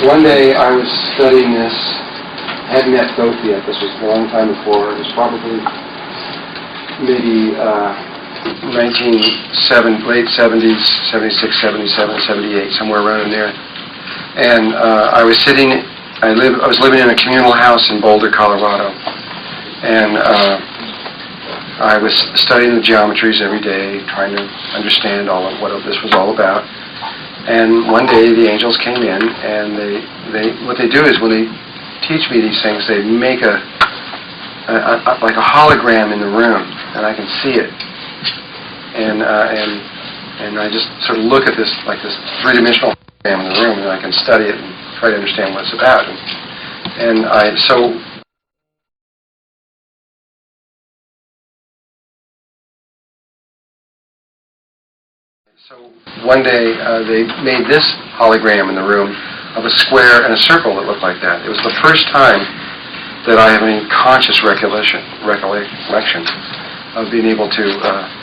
one day I was studying this, hadn't met both yet, this was a long time before, it was probably maybe late 70s, 76, 77, 78, somewhere around in there. And I was living in a communal house in Boulder, Colorado. And I was studying the geometries every day, trying to understand all of what this was all about. And one day the angels came in, and what they do is when they teach me these things, they make like a hologram in the room, and I can see it. And I just sort of look at this like this three-dimensional hologram in the room, and I can study it and try to understand what it's about. So one day they made this hologram in the room of a square and a circle that looked like that. It was the first time that I have any conscious recollection of being able to,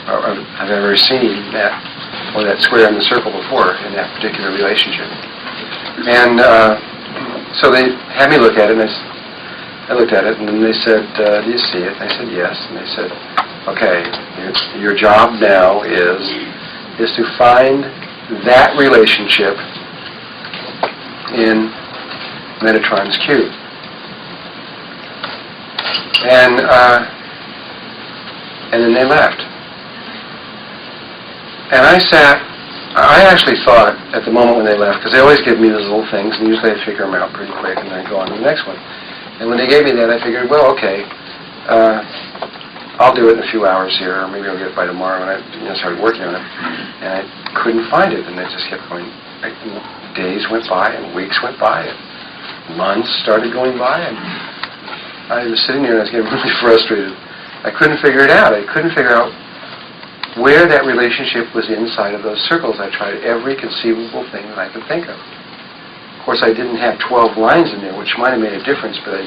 I've ever seen that square and the circle before in that particular relationship. And so they had me look at it, and I looked at it, and then they said, do you see it? And I said, yes. And they said, okay, your job now is to find that relationship in Metatron's cube. And then they left. And I actually thought at the moment when they left, because they always give me those little things, and usually I figure them out pretty quick, and then I go on to the next one. And when they gave me that, I figured, well, okay, I'll do it in a few hours here, or maybe I'll get it by tomorrow. And I started working on it, and I couldn't find it, and it just kept going. Days went by, and weeks went by, and months started going by, and I was sitting there, and I was getting really frustrated. I couldn't figure it out. I couldn't figure out where that relationship was inside of those circles. I tried every conceivable thing that I could think of. Of course, I didn't have 12 lines in there, which might have made a difference, but it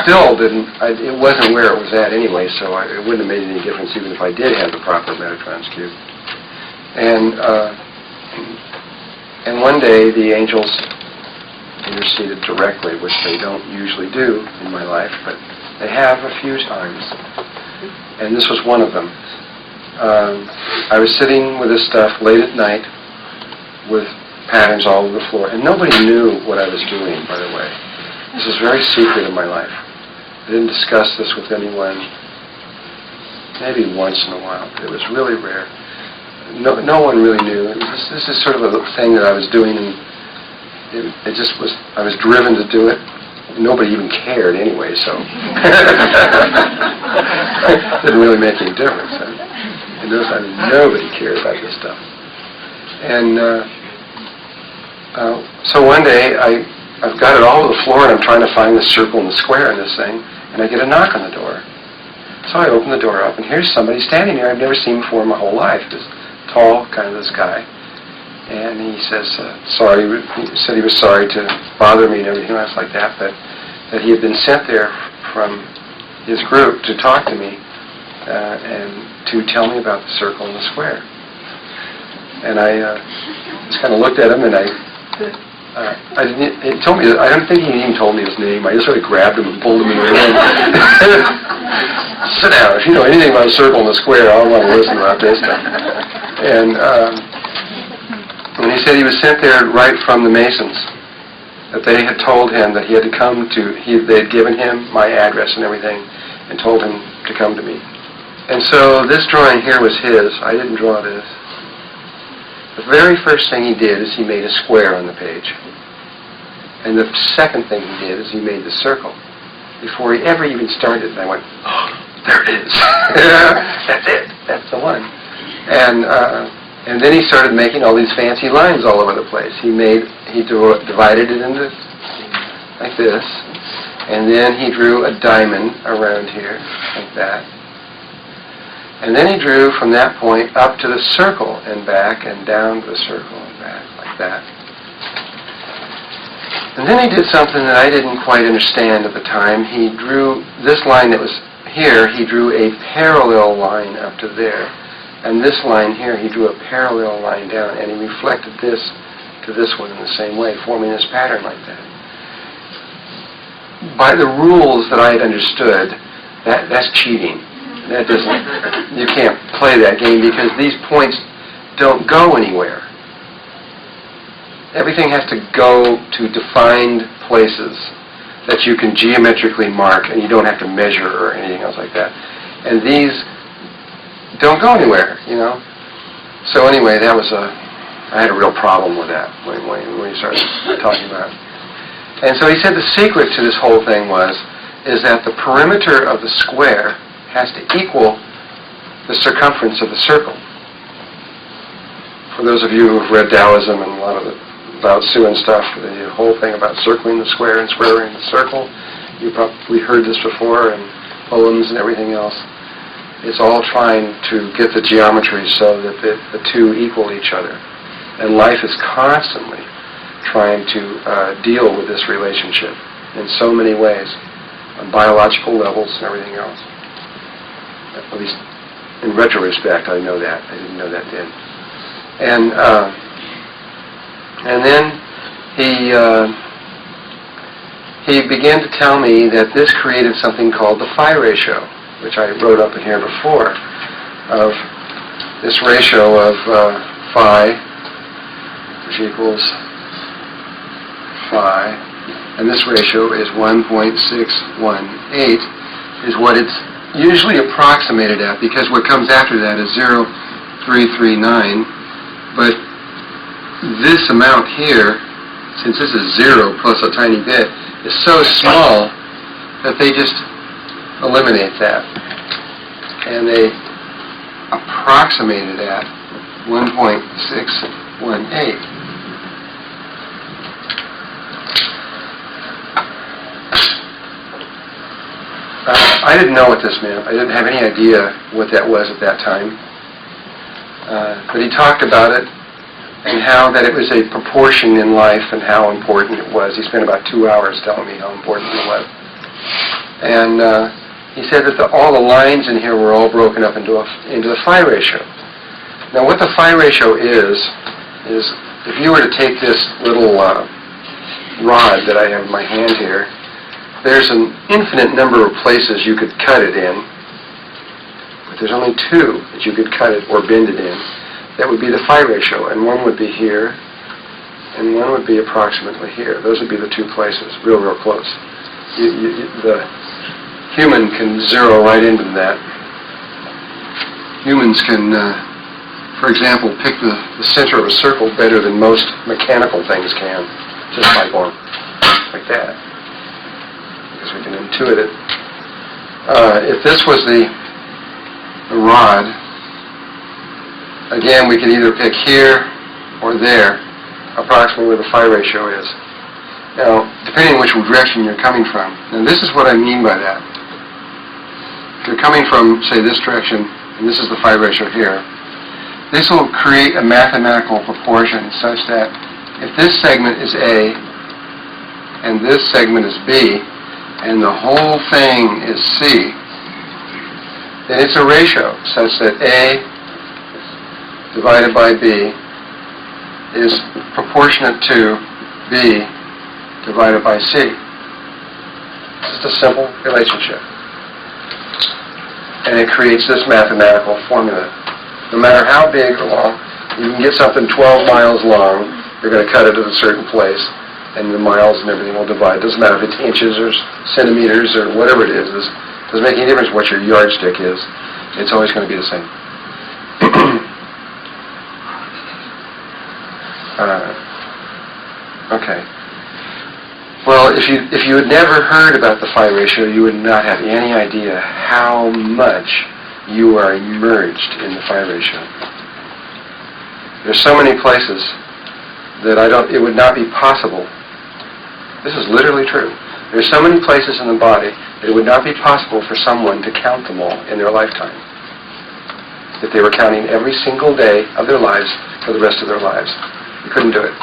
still didn't. It wasn't where it was at anyway, so it wouldn't have made any difference even if I did have the proper Metatron's cube. And one day the angels interceded directly, which they don't usually do in my life, but they have a few times. And this was one of them. I was sitting with this stuff late at night with patterns all over the floor, and nobody knew what I was doing, by the way. This is very secret in my life. I didn't discuss this with anyone, maybe once in a while, but it was really rare. No one really knew. This is sort of a thing that I was doing, and it just was, I was driven to do it. Nobody even cared anyway, so it didn't really make any difference. And nobody cared about this stuff. And so one day, I've got it all over the floor, and I'm trying to find the circle and the square in this thing, and I get a knock on the door. So I open the door up, and here's somebody standing there I've never seen before in my whole life. This tall, kind of this guy. And he says, sorry, he said he was sorry to bother me and everything else like that, but that he had been sent there from his group to talk to me and to tell me about the circle and the square. And I just kind of looked at him, and he told me, I don't think he even told me his name. I just sort of grabbed him and pulled him in the room. Sit down. If you know anything about a circle and a square, I want to listen about this stuff. And he said he was sent there right from the Masons, that they had told him that he had to come to, they had given him my address and everything, and told him to come to me. And so this drawing here was his. I didn't draw this. The very first thing he did is he made a square on the page. And the second thing he did is he made the circle. Before he ever even started, and I went, oh, there it is. That's it. That's the one. And then he started making all these fancy lines all over the place. He divided it into like this, and then he drew a diamond around here, like that. And then he drew from that point up to the circle and back, and down to the circle and back, like that. And then he did something that I didn't quite understand at the time. He drew this line that was here, he drew a parallel line up to there. And this line here, he drew a parallel line down, and he reflected this to to this one in the same way, forming this pattern like that. By the rules that I had understood, that's cheating. That doesn't. You can't play that game because these points don't go anywhere. Everything has to go to defined places that you can geometrically mark, and you don't have to measure or anything else like that. And these don't go anywhere, you know. So anyway, I had a real problem with that when we started talking about it. And so he said the secret to this whole thing is that the perimeter of the square has to equal the circumference of the circle. For those of you who have read Taoism and a lot of the Lao Tzu and stuff, the whole thing about circling the square and squaring the circle, you probably heard this before in poems and everything else. It's all trying to get the geometry so that the two equal each other. And life is constantly trying to deal with this relationship in so many ways, on biological levels and everything else. At least in retrospect, I know that. I didn't know that then. And then he began to tell me that this created something called the phi ratio, which I wrote up in here before, of this ratio of phi, which equals phi, and this ratio is 1.618, is what it's usually approximated at, because what comes after that is 0.339, but this amount here, since this is 0 plus a tiny bit, is so small that they just eliminate that. And they approximate it at 1.618. I didn't know what this meant. I didn't have any idea what that was at that time. But he talked about it and how that it was a proportion in life and how important it was. He spent about 2 hours telling me how important it was. And he said that all the lines in here were all broken up into the phi ratio. Now what the phi ratio is if you were to take this little rod that I have in my hand here, there's an infinite number of places you could cut it in, but there's only 2 that you could cut it or bend it in. That would be the phi ratio, and one would be here, and one would be approximately here. Those would be the 2 places, real close. The human can zero right into that. Humans can, for example, pick the center of a circle better than most mechanical things can, just by going like that. Because we can intuit it. If this was the rod, again, we could either pick here or there, approximately where the phi ratio is. Now, depending on which direction you're coming from, and this is what I mean by that. If you're coming from, say, this direction, and this is the phi ratio here, this will create a mathematical proportion such that if this segment is A, and this segment is B, and the whole thing is C, then it's a ratio such that A divided by B is proportionate to B divided by C. It's just a simple relationship. And it creates this mathematical formula. No matter how big or long, you can get something 12 miles long, you're going to cut it at a certain place, and the miles and everything will divide. It doesn't matter if it's inches or centimeters or whatever it is. It doesn't make any difference what your yardstick is. It's always going to be the same. Okay. Well, if you had never heard about the phi ratio, you would not have any idea how much you are immersed in the phi ratio. There's so many places that it would not be possible. This is literally true. There's so many places in the body that it would not be possible for someone to count them all in their lifetime. If they were counting every single day of their lives for the rest of their lives. You couldn't do it.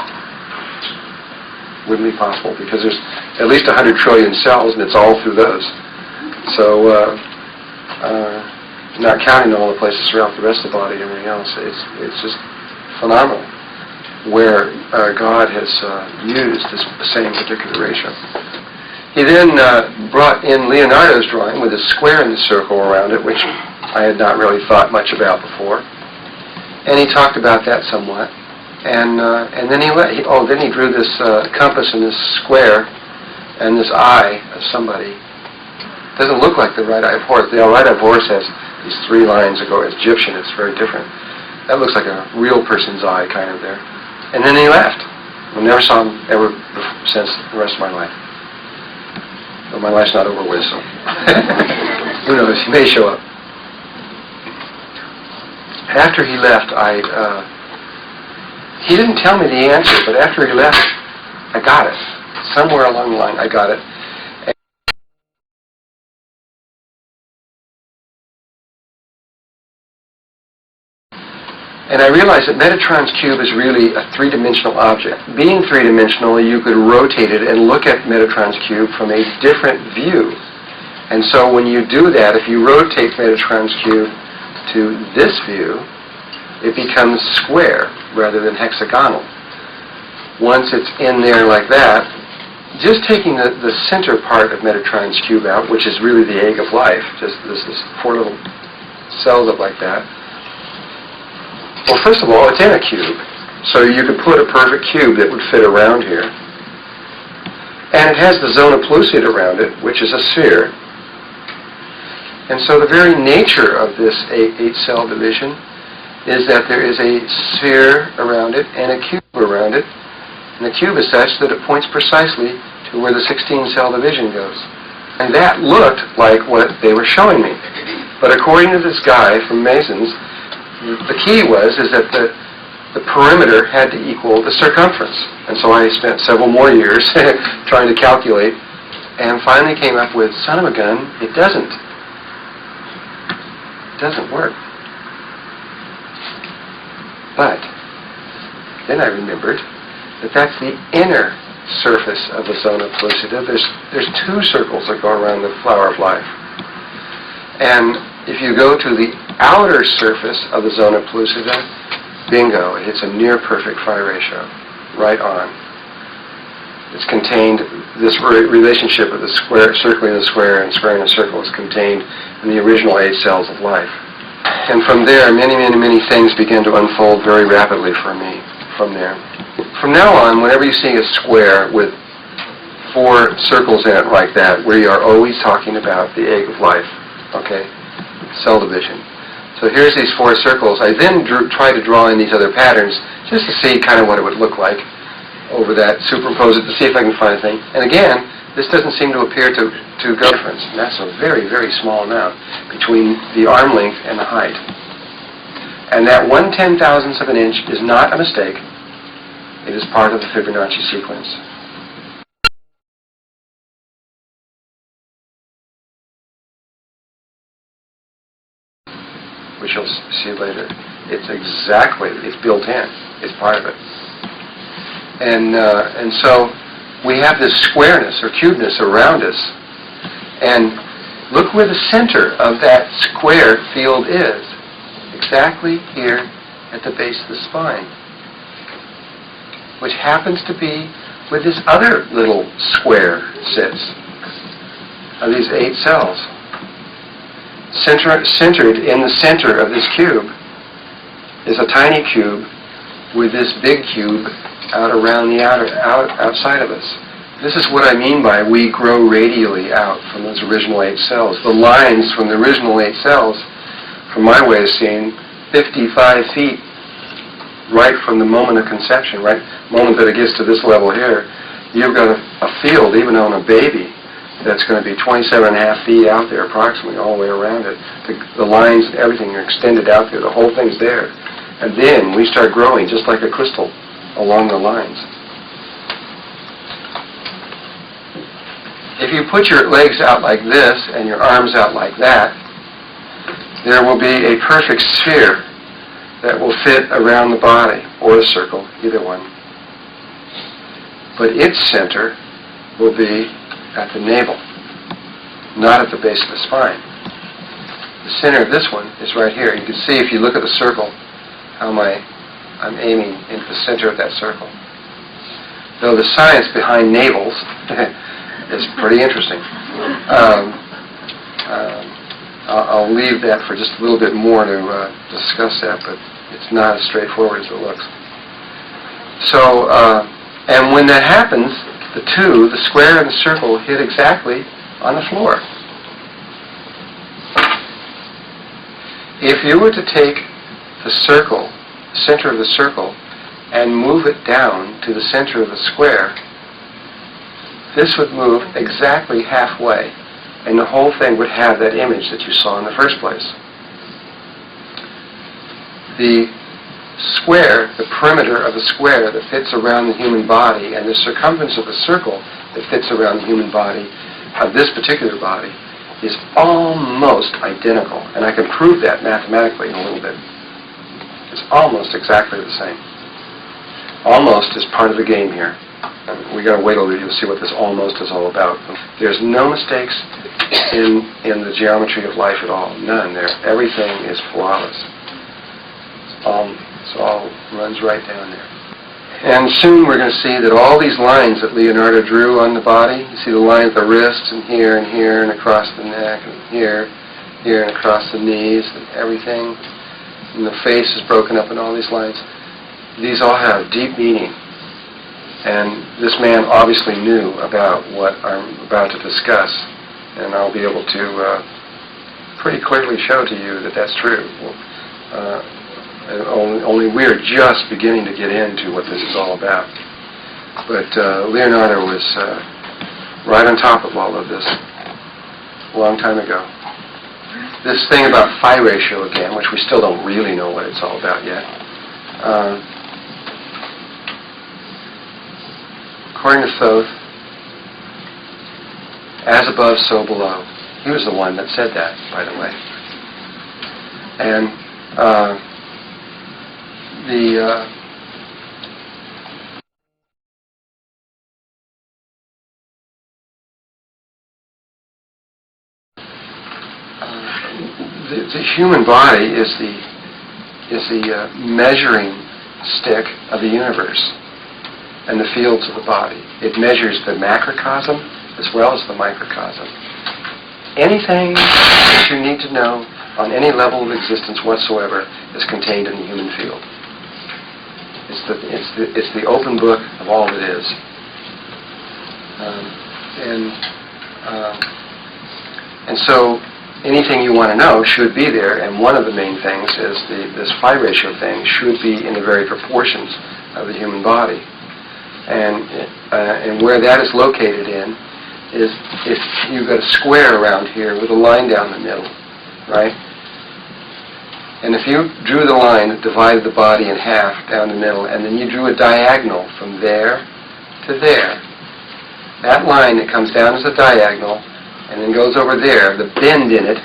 Wouldn't be possible because there's at least 100 trillion cells and it's all through those. So, not counting all the places throughout the rest of the body and everything else, it's just phenomenal. Where God has used this same particular ratio. He then brought in Leonardo's drawing with a square in the circle around it, which I had not really thought much about before. And he talked about that somewhat. And then then he drew this compass and this square and this eye of somebody. Doesn't look like the right eye of horse. The right eye of horse has these three lines that go. It's Egyptian. It's very different. That looks like a real person's eye kind of there. And then he left. I never saw him ever since the rest of my life. But my life's not over with, so who knows? He may show up. After he left, he didn't tell me the answer, but after he left, I got it. Somewhere along the line, I got it. And I realized that Metatron's cube is really a three-dimensional object. Being three-dimensional, you could rotate it and look at Metatron's cube from a different view. And so when you do that, if you rotate Metatron's cube to this view, it becomes square rather than hexagonal. Once it's in there like that, just taking the center part of Metatron's cube out, which is really the egg of life, just this is 4 little cells up like that. Well, first of all, it's in a cube, so you could put a perfect cube that would fit around here. And it has the zona pellucida around it, which is a sphere. And so the very nature of this 8-cell division is that there is a sphere around it and a cube around it. And the cube is such that it points precisely to where the 16-cell division goes. And that looked like what they were showing me. But according to this guy from Mason's, the key is that the perimeter had to equal the circumference. And so I spent several more years trying to calculate and finally came up with, son of a gun, it doesn't. It doesn't work. But then I remembered that that's the inner surface of the zona pellucida. There's 2 circles that go around the flower of life. And if you go to the outer surface of the zona pellucida, bingo, it's a near-perfect phi ratio, right on. It's contained, this relationship of the square, circling the square and squaring the circle is contained in the original 8 cells of life. And from there, many, many, many things began to unfold very rapidly for me from there. From now on, whenever you see a square with 4 circles in it like that, we are always talking about the egg of life, okay? Cell division. So here's these 4 circles. I then tried to draw in these other patterns just to see kind of what it would look like over that, superimpose it to see if I can find a thing. And again, this doesn't seem to appear to go difference. And that's a very, very small amount between the arm length and the height. And that 1/10,000th of an inch is not a mistake. It is part of the Fibonacci sequence. Which you'll see later. It's built in. It's part of it. And so we have this squareness or cubeness around us. And look where the center of that square field is. Exactly here at the base of the spine. Which happens to be where this other little square sits. Of these 8 cells. Centered in the center of this cube is a tiny cube with this big cube out around the outside of us. This is what I mean by we grow radially out from those original 8 cells. The lines from the original 8 cells, from my way of seeing, 55 feet right from the moment of conception, right? The moment that it gets to this level here, you've got a field, even on a baby, that's going to be 27.5 feet out there approximately all the way around it. The lines and everything are extended out there. The whole thing's there. And then we start growing just like a crystal along the lines. If you put your legs out like this and your arms out like that, there will be a perfect sphere that will fit around the body, or a circle, either one. But its center will be at the navel, not at the base of the spine. The center of this one is right here. You can see if you look at the circle how I'm aiming into the center of that circle. though the science behind navels is pretty interesting. I'll leave that for just a little bit more to discuss that, but it's not as straightforward as it looks. So, and when that happens, the square and the circle, hit exactly on the floor. If you were to take the circle, the center of the circle, and move it down to the center of the square, this would move exactly halfway, and the whole thing would have that image that you saw in the first place. The square, the perimeter of the square that fits around the human body, and the circumference of the circle that fits around the human body, of this particular body, is almost identical. And I can prove that mathematically in a little bit. It's almost exactly the same. Almost is part of the game here. We got to wait a little bit, you'll see what this almost is all about. There's no mistakes in the geometry of life at all. None there. Everything is flawless. It all runs right down there. And soon we're going to see that all these lines that Leonardo drew on the body, you see the line at the wrists and here and across the neck and here and across the knees and everything. And the face is broken up in all these lines. These all have deep meaning. And this man obviously knew about what I'm about to discuss. And I'll be able to pretty clearly show to you that that's true. Only we're just beginning to get into what this is all about. But Leonardo was right on top of all of this a long time ago. This thing about phi ratio again, which we still don't really know what it's all about yet. According to Thoth, as above, so below. He was the one that said that, by the way. And the human body is the measuring stick of the universe and the fields of the body. It measures the macrocosm as well as the microcosm. Anything that you need to know on any level of existence whatsoever is contained in the human field. It's the open book of all that is. And so anything you want to know should be there, and one of the main things is this phi ratio thing should be in the very proportions of the human body. And where that is located in is if you've got a square around here with a line down the middle, right? And if you drew the line that divided the body in half down the middle, and then you drew a diagonal from there to there, that line that comes down as a diagonal and then goes over there, the bend in it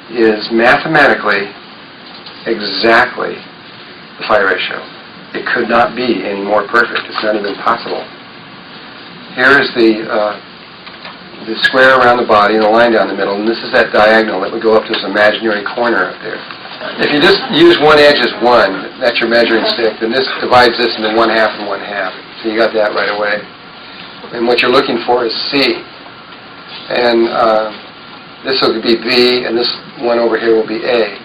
is mathematically exactly the phi ratio. It could not be any more perfect. It's not even possible. Here is the square around the body and the line down the middle, and this is that diagonal that would go up to this imaginary corner up there. If you just use one edge as 1, that's your measuring stick, then this divides this into 1/2 and 1/2. So you got that right away. And what you're looking for is C. And this will be B, and this one over here will be A.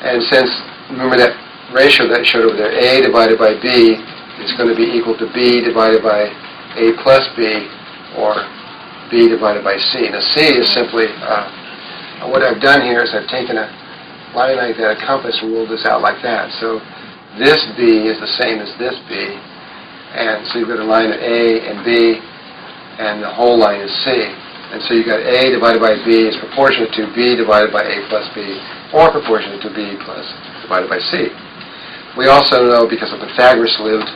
And since, remember that ratio that I showed over there, A divided by B is going to be equal to B divided by A plus B, or B divided by C. Now C is simply, what I've done here is I've taken a line like that, a compass, and ruled this out like that. So this B is the same as this B, and so you've got a line of A and B, and the whole line is C. And so you've got A divided by B is proportionate to B divided by A plus B, or proportionate to B plus divided by C. We also know, because of Pythagoras lived,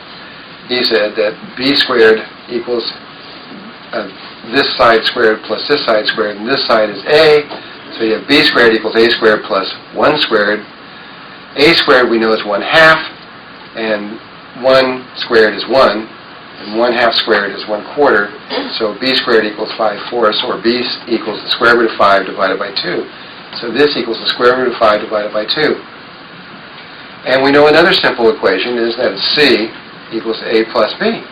he said that B squared equals this side squared plus this side squared, and this side is A, so you have B squared equals A squared plus 1 squared. A squared we know is 1/2, and 1 squared is 1, and 1/2 squared is 1/4, so B squared equals 5/4, or B equals the square root of 5 divided by 2. So this equals the square root of 5 divided by 2. And we know another simple equation is that C equals A plus B.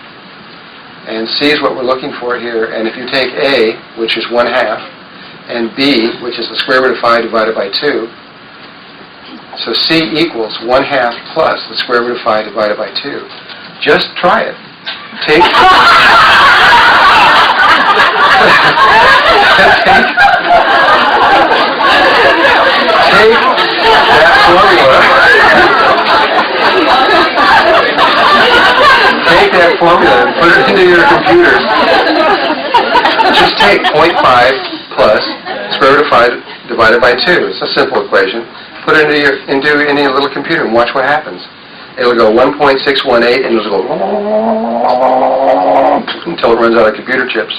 and C is what we're looking for here. And if you take A, which is 1/2, and B, which is the square root of 5 divided by 2, so C equals 1/2 plus the square root of 5 divided by 2. Just try it. Take that formula. Take that formula and put it into your computers. Just take 0.5 plus square root of 5 divided by 2. It's a simple equation. Put it into any little computer and watch what happens. It'll go 1.618 and it'll go until it runs out of computer chips.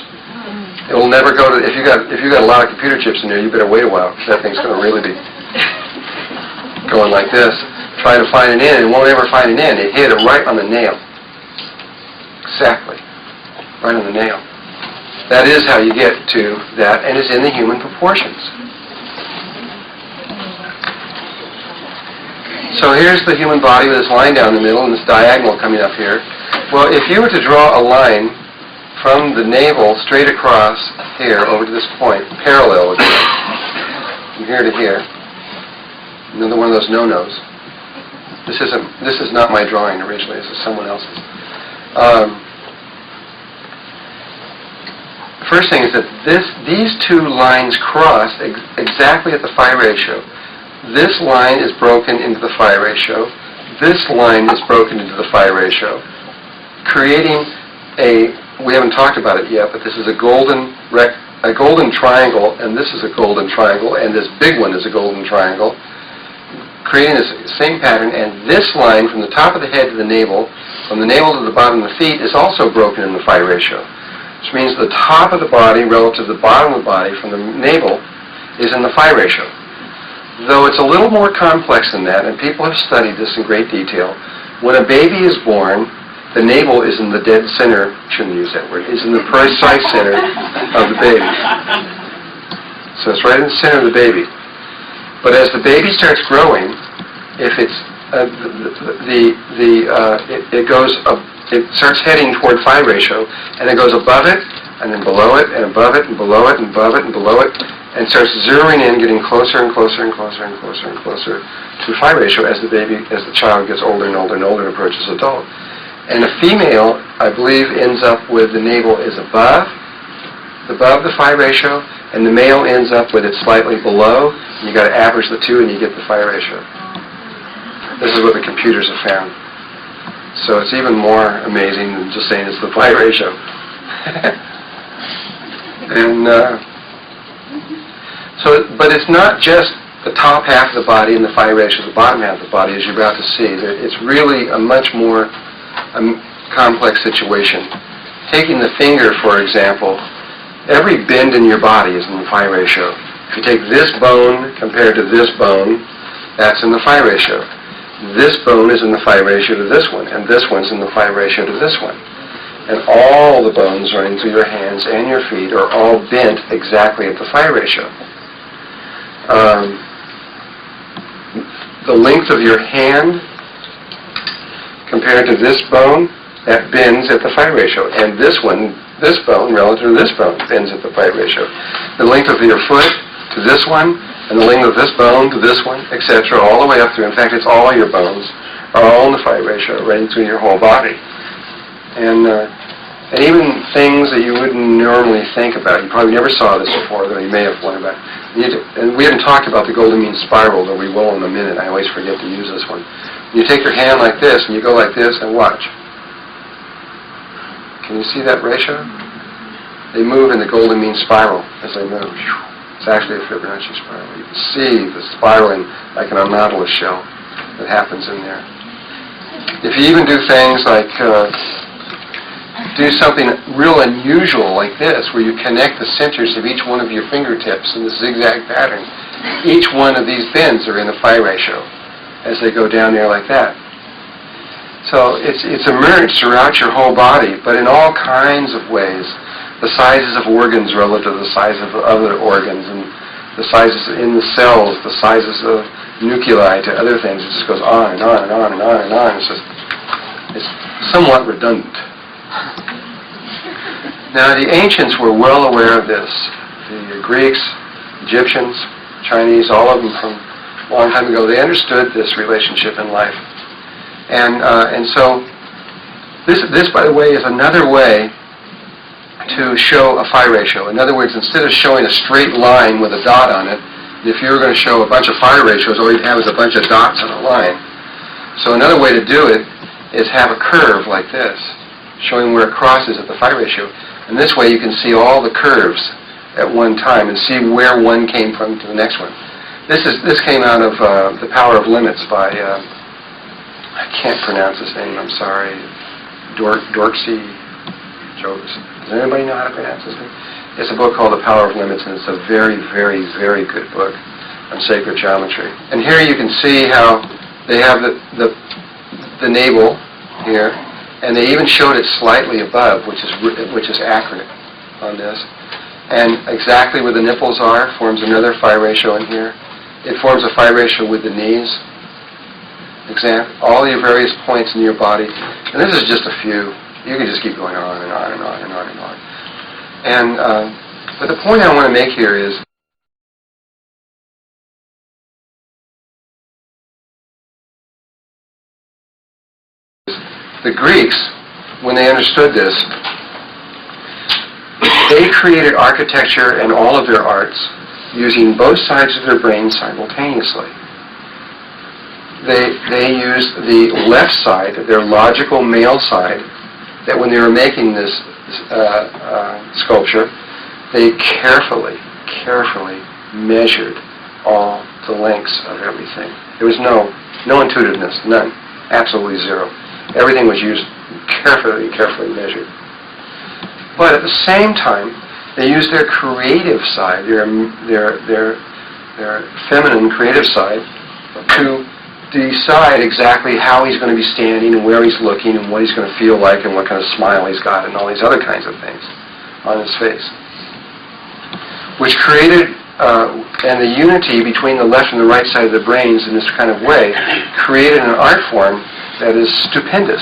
It will never go to. If you got a lot of computer chips in there, you better wait a while. That thing's going to really be going like this, trying to find an in, and won't ever find an in. It hit it right on the nail. Exactly, right on the nail. That is how you get to that, and it's in the human proportions. So here's the human body with this line down the middle and this diagonal coming up here. Well, if you were to draw a line from the navel straight across here over to this point, parallel with it, from here to here, another one of those no-nos. This is not my drawing originally. This is someone else's. First thing is that these two lines cross exactly at the phi ratio. This line is broken into the phi ratio. This line is broken into the phi ratio, creating we haven't talked about it yet, but this is a golden triangle, and this is a golden triangle, and this big one is a golden triangle, creating this same pattern. And this line from the top of the head to the navel, from the navel to the bottom of the feet, is also broken in the phi ratio, which means the top of the body relative to the bottom of the body from the navel is in the phi ratio. Though it's a little more complex than that, and people have studied this in great detail, when a baby is born, the navel is in the dead center, shouldn't use that word, is in the precise center of the baby. So it's right in the center of the baby. But as the baby starts growing, if it's it goes up, it starts heading toward phi ratio, and it goes above it, and then below it, and above it, and below it, and above it, and below it, and starts zeroing in, getting closer and closer and closer and closer and closer to phi ratio as the child gets older and older and older and approaches adult. And a female, I believe, ends up with the navel is above the phi ratio, and the male ends up with it slightly below. And you got to average the two, and you get the phi ratio. This is what the computers have found. So it's even more amazing than just saying it's the phi ratio. And but it's not just the top half of the body and the phi ratio, the bottom half of the body, as you're about to see. It's really a much more complex situation. Taking the finger, for example, every bend in your body is in the phi ratio. If you take this bone compared to this bone, that's in the phi ratio. This bone is in the phi ratio to this one, and this one's in the phi ratio to this one. And all the bones running through your hands and your feet are all bent exactly at the phi ratio. The length of your hand compared to this bone, that bends at the phi ratio. And this bone relative to this bone bends at the phi ratio. The length of your foot to this one, and the length of this bone to this one, etc., all the way up through. In fact, it's all your bones are all in the phi ratio, running through your whole body. And even things that you wouldn't normally think about. You probably never saw this before, though you may have learned about it. And we haven't talked about the golden mean spiral, though we will in a minute. I always forget to use this one. You take your hand like this, and you go like this, and watch. Can you see that ratio? They move in the golden mean spiral as they move. It's actually a Fibonacci spiral. You can see the spiraling like in a nautilus shell that happens in there. If you even do things like do something real unusual like this, where you connect the centers of each one of your fingertips in this zigzag pattern, each one of these bends are in the phi ratio as they go down there like that. So it's emerged throughout your whole body, but in all kinds of ways. The sizes of organs relative to the size of other organs, and the sizes in the cells, the sizes of nuclei to other things. It just goes on and on and on and on and on. It's somewhat redundant. Now, the ancients were well aware of this. The Greeks, Egyptians, Chinese, all of them from a long time ago, they understood this relationship in life. And so this, by the way, is another way to show a phi ratio. In other words, instead of showing a straight line with a dot on it, if you were going to show a bunch of phi ratios, all you'd have is a bunch of dots on a line. So another way to do it is have a curve like this, showing where it crosses at the phi ratio. And this way you can see all the curves at one time and see where one came from to the next one. This came out of The Power of Limits by, I can't pronounce his name, I'm sorry, Dorsey. Does anybody know how to pronounce his name? It's a book called The Power of Limits, and it's a very, very, very good book on sacred geometry. And here you can see how they have the navel here, and they even showed it slightly above, which is accurate on this. And exactly where the nipples are forms another phi ratio in here. It forms a phi ratio with the knees. All your various points in your body. And this is just a few. You can just keep going on and on and on and on and on. And but the point I want to make here is the Greeks, when they understood this, they created architecture and all of their arts using both sides of their brain simultaneously. They used the left side, their logical male side, that when they were making this sculpture, they carefully measured all the lengths of everything. There was no intuitiveness, none, absolutely zero. Everything was used carefully measured. But at the same time, they used their creative side, their feminine creative side, to decide exactly how he's going to be standing and where he's looking and what he's going to feel like and what kind of smile he's got and all these other kinds of things on his face. Which created, and the unity between the left and the right side of the brains in this kind of way, created an art form that is stupendous.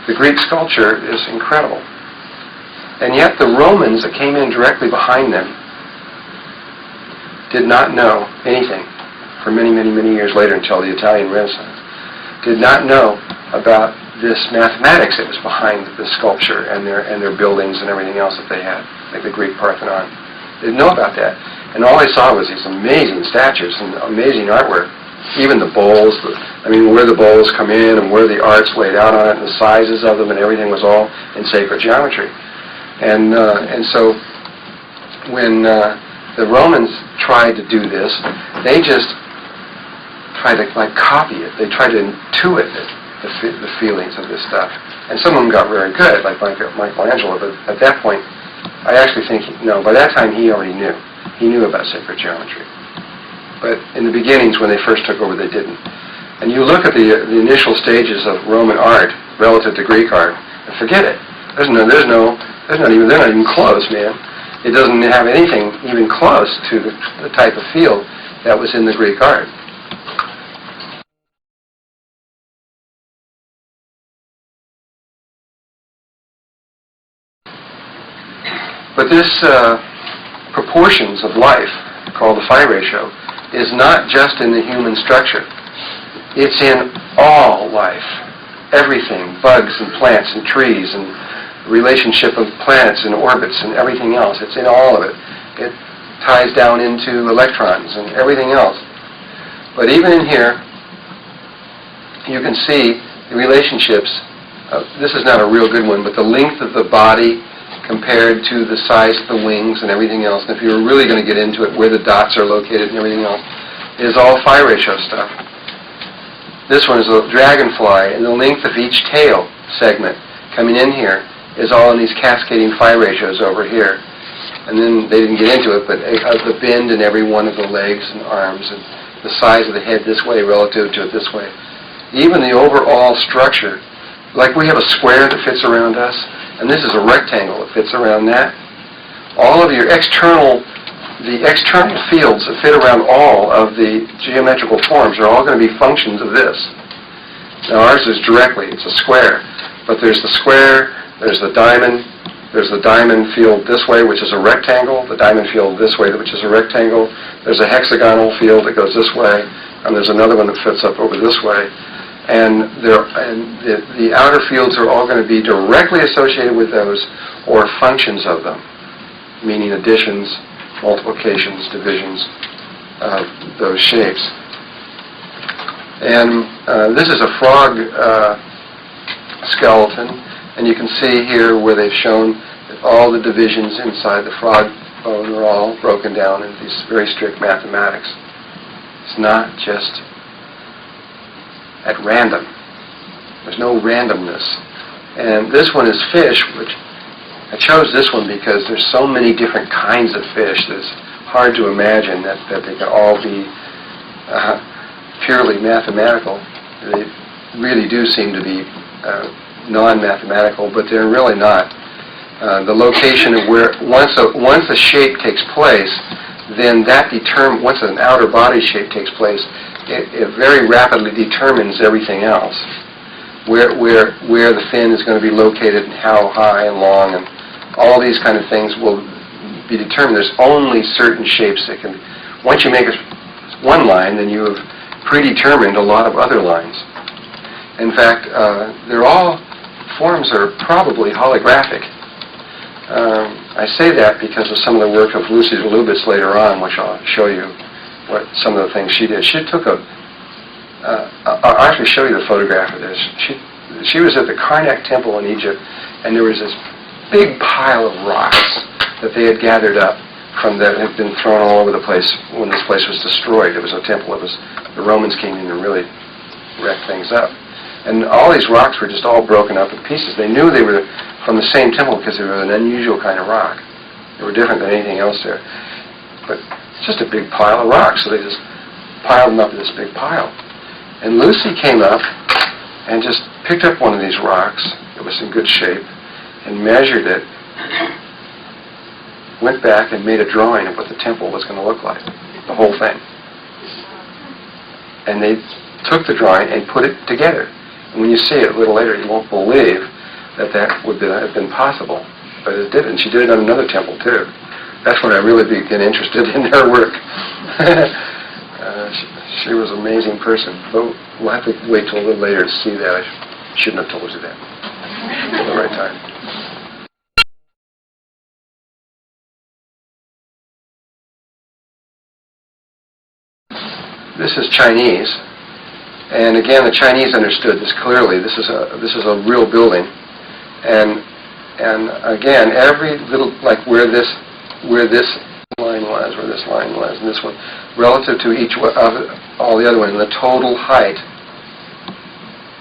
The Greek sculpture is incredible. And yet the Romans that came in directly behind them did not know anything for many, many, many years later until the Italian Renaissance, did not know about this mathematics that was behind the sculpture and their buildings and everything else that they had, like the Greek Parthenon. They didn't know about that. And all they saw was these amazing statues and amazing artwork. Even the bowls, where the bowls come in and where the art's laid out on it and the sizes of them and everything was all in sacred geometry. And so when the Romans tried to do this, they just tried to copy it. They tried to intuit it, the feelings of this stuff. And some of them got very good, like Michelangelo, but at that point, I actually think, by that time he already knew. He knew about sacred geometry. But in the beginnings, when they first took over, they didn't. And you look at the initial stages of Roman art relative to Greek art, and forget it. They're not even close, man. It doesn't have anything even close to the type of feel that was in the Greek art. But this proportions of life, called the phi ratio, is not just in the human structure. It's in all life. Everything, bugs and plants and trees and relationship of planets and orbits and everything else. It's in all of it. It ties down into electrons and everything else. But even in here, you can see the relationships. This is not a real good one, but the length of the body compared to the size of the wings and everything else. And if you were really going to get into it, where the dots are located and everything else, is all phi ratio stuff. This one is a dragonfly, and the length of each tail segment coming in here is all in these cascading phi ratios over here. And then they didn't get into it, but the bend in every one of the legs and arms, and the size of the head this way relative to it this way. Even the overall structure, like we have a square that fits around us, and this is a rectangle that fits around that. All of your external fields that fit around all of the geometrical forms are all going to be functions of this. Now ours is directly, it's a square, but there's the square, there's the diamond, There's the diamond field this way, which is a rectangle, the diamond field this way, which is a rectangle. There's a hexagonal field that goes this way, and there's another one that fits up over this way. And the outer fields are all going to be directly associated with those or functions of them, meaning additions, multiplications, divisions of those shapes. And this is a frog skeleton, and you can see here where they've shown that all the divisions inside the frog bone are all broken down in these very strict mathematics. It's not just at random. There's no randomness. And this one is fish, which I chose this one because there's so many different kinds of fish that it's hard to imagine that they can all be purely mathematical. They really do seem to be non-mathematical, but they're really not. The location of where, once a shape takes place, then that once an outer body shape takes place, it very rapidly determines everything else. Where the fin is going to be located and how high and long and all these kind of things will be determined. There's only certain shapes that can, once you make one line, then you have predetermined a lot of other lines. In fact, forms are probably holographic. I say that because of some of the work of Lucy Lubitz later on, which I'll show you what some of the things she did. She took I'll actually show you the photograph of this. She was at the Karnak Temple in Egypt, and there was this big pile of rocks that they had gathered up that had been thrown all over the place when this place was destroyed. It was a temple. The Romans came in and really wrecked things up. And all these rocks were just all broken up in pieces. They knew they were from the same temple because they were an unusual kind of rock. They were different than anything else there. But it's just a big pile of rocks, so they just piled them up in this big pile. And Lucy came up and just picked up one of these rocks that was in good shape and measured it, went back and made a drawing of what the temple was going to look like, the whole thing. And they took the drawing and put it together. And when you see it a little later, you won't believe that would have been possible. But it did, and she did it on another temple too. That's when I really began interested in her work. She was an amazing person. But we'll have to wait till a little later to see that. I shouldn't have told you that at the right time. This is Chinese. And again, the Chinese understood this clearly. This is a real building, and again, every little, like where this line was, where this line was, and this one, relative to each of all the other ones, the total height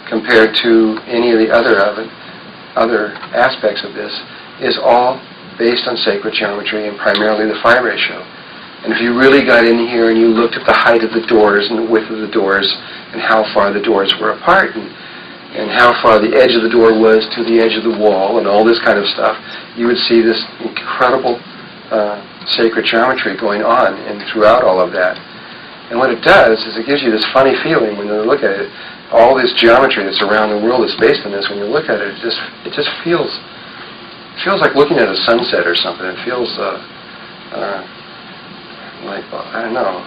compared to any of the other aspects of this is all based on sacred geometry and primarily the phi ratio. And if you really got in here and you looked at the height of the doors and the width of the doors and how far the doors were apart and how far the edge of the door was to the edge of the wall and all this kind of stuff, you would see this incredible sacred geometry going on and throughout all of that. And what it does is it gives you this funny feeling when you look at it. All this geometry that's around the world is based on this. When you look at it, it just feels like looking at a sunset or something. It feels like, I don't know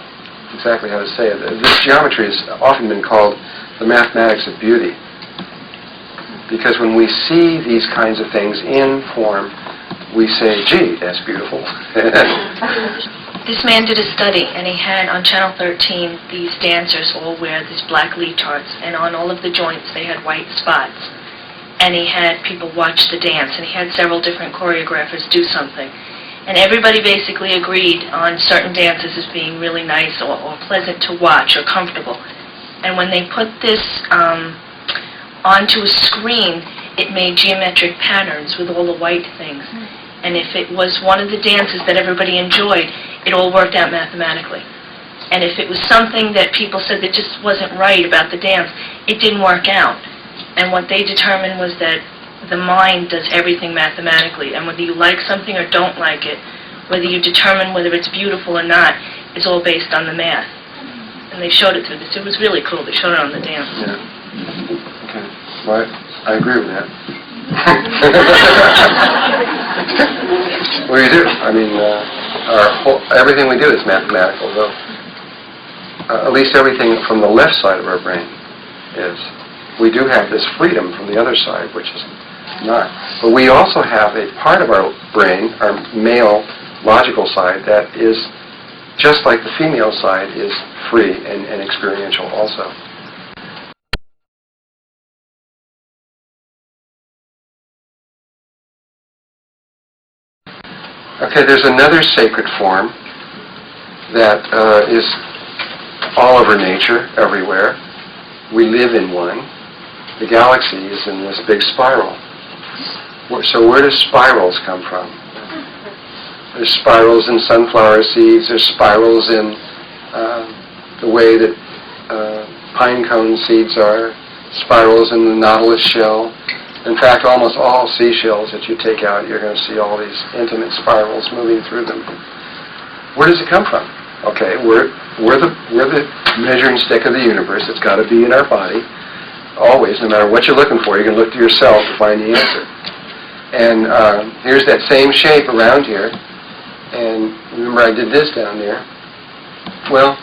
exactly how to say it. This geometry has often been called the mathematics of beauty. Because when we see these kinds of things in form, we say, gee, that's beautiful. This man did a study, and he had on Channel 13 these dancers all wear these black leotards, and on all of the joints they had white spots. And he had people watch the dance, and he had several different choreographers do something. And everybody basically agreed on certain dances as being really nice or pleasant to watch or comfortable. And when they put this onto a screen, it made geometric patterns with all the white things. And if it was one of the dances that everybody enjoyed, it all worked out mathematically. And if it was something that people said that just wasn't right about the dance, it didn't work out. And what they determined was that the mind does everything mathematically, and whether you like something or don't like it, whether you determine whether it's beautiful or not, is all based on the math. And they showed it through this. It was really cool. They showed it on the dance. Yeah. Okay. Well, I agree with that. We do. I mean, everything we do is mathematical, though. At least everything from the left side of our brain is. We do have this freedom from the other side, which is not. But we also have a part of our brain, our male logical side, that is just like the female side is free and experiential also. Okay, there's another sacred form that is all over nature, everywhere. We live in one. The galaxy is in this big spiral. So where do spirals come from? There's spirals in sunflower seeds. There's spirals in the way that pine cone seeds are. Spirals in the nautilus shell. In fact, almost all seashells that you take out, you're going to see all these intimate spirals moving through them. Where does it come from? Okay, we're the measuring stick of the universe. It's got to be in our body. Always, no matter what you're looking for, you can look to yourself to find the answer. And here's that same shape around here. And remember I did this down there. Well,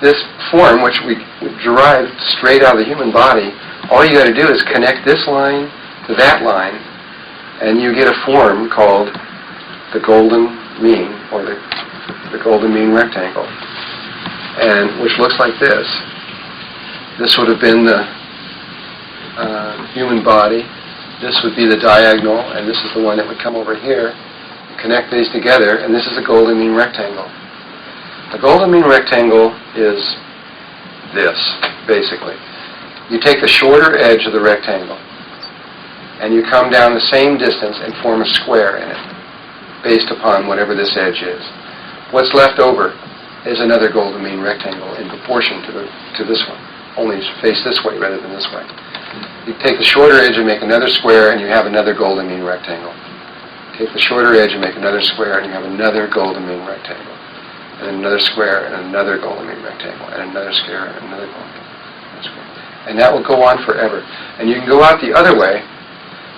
this form, which we derived straight out of the human body, all you got to do is connect this line to that line, and you get a form called the golden mean, or the golden mean rectangle, and which looks like this. This would have been the human body. This would be the diagonal, and this is the one that would come over here. Connect these together, and this is a golden mean rectangle. The golden mean rectangle is this, basically. You take the shorter edge of the rectangle, and you come down the same distance and form a square in it, based upon whatever this edge is. What's left over is another golden mean rectangle in proportion to this one, only face this way rather than this way. You take the shorter edge and make another square, and you have another golden mean rectangle. Take the shorter edge and make another square, and you have another golden mean rectangle. And another square, and another golden mean rectangle, and another square, and another golden mean square. And that will go on forever. And you can go out the other way.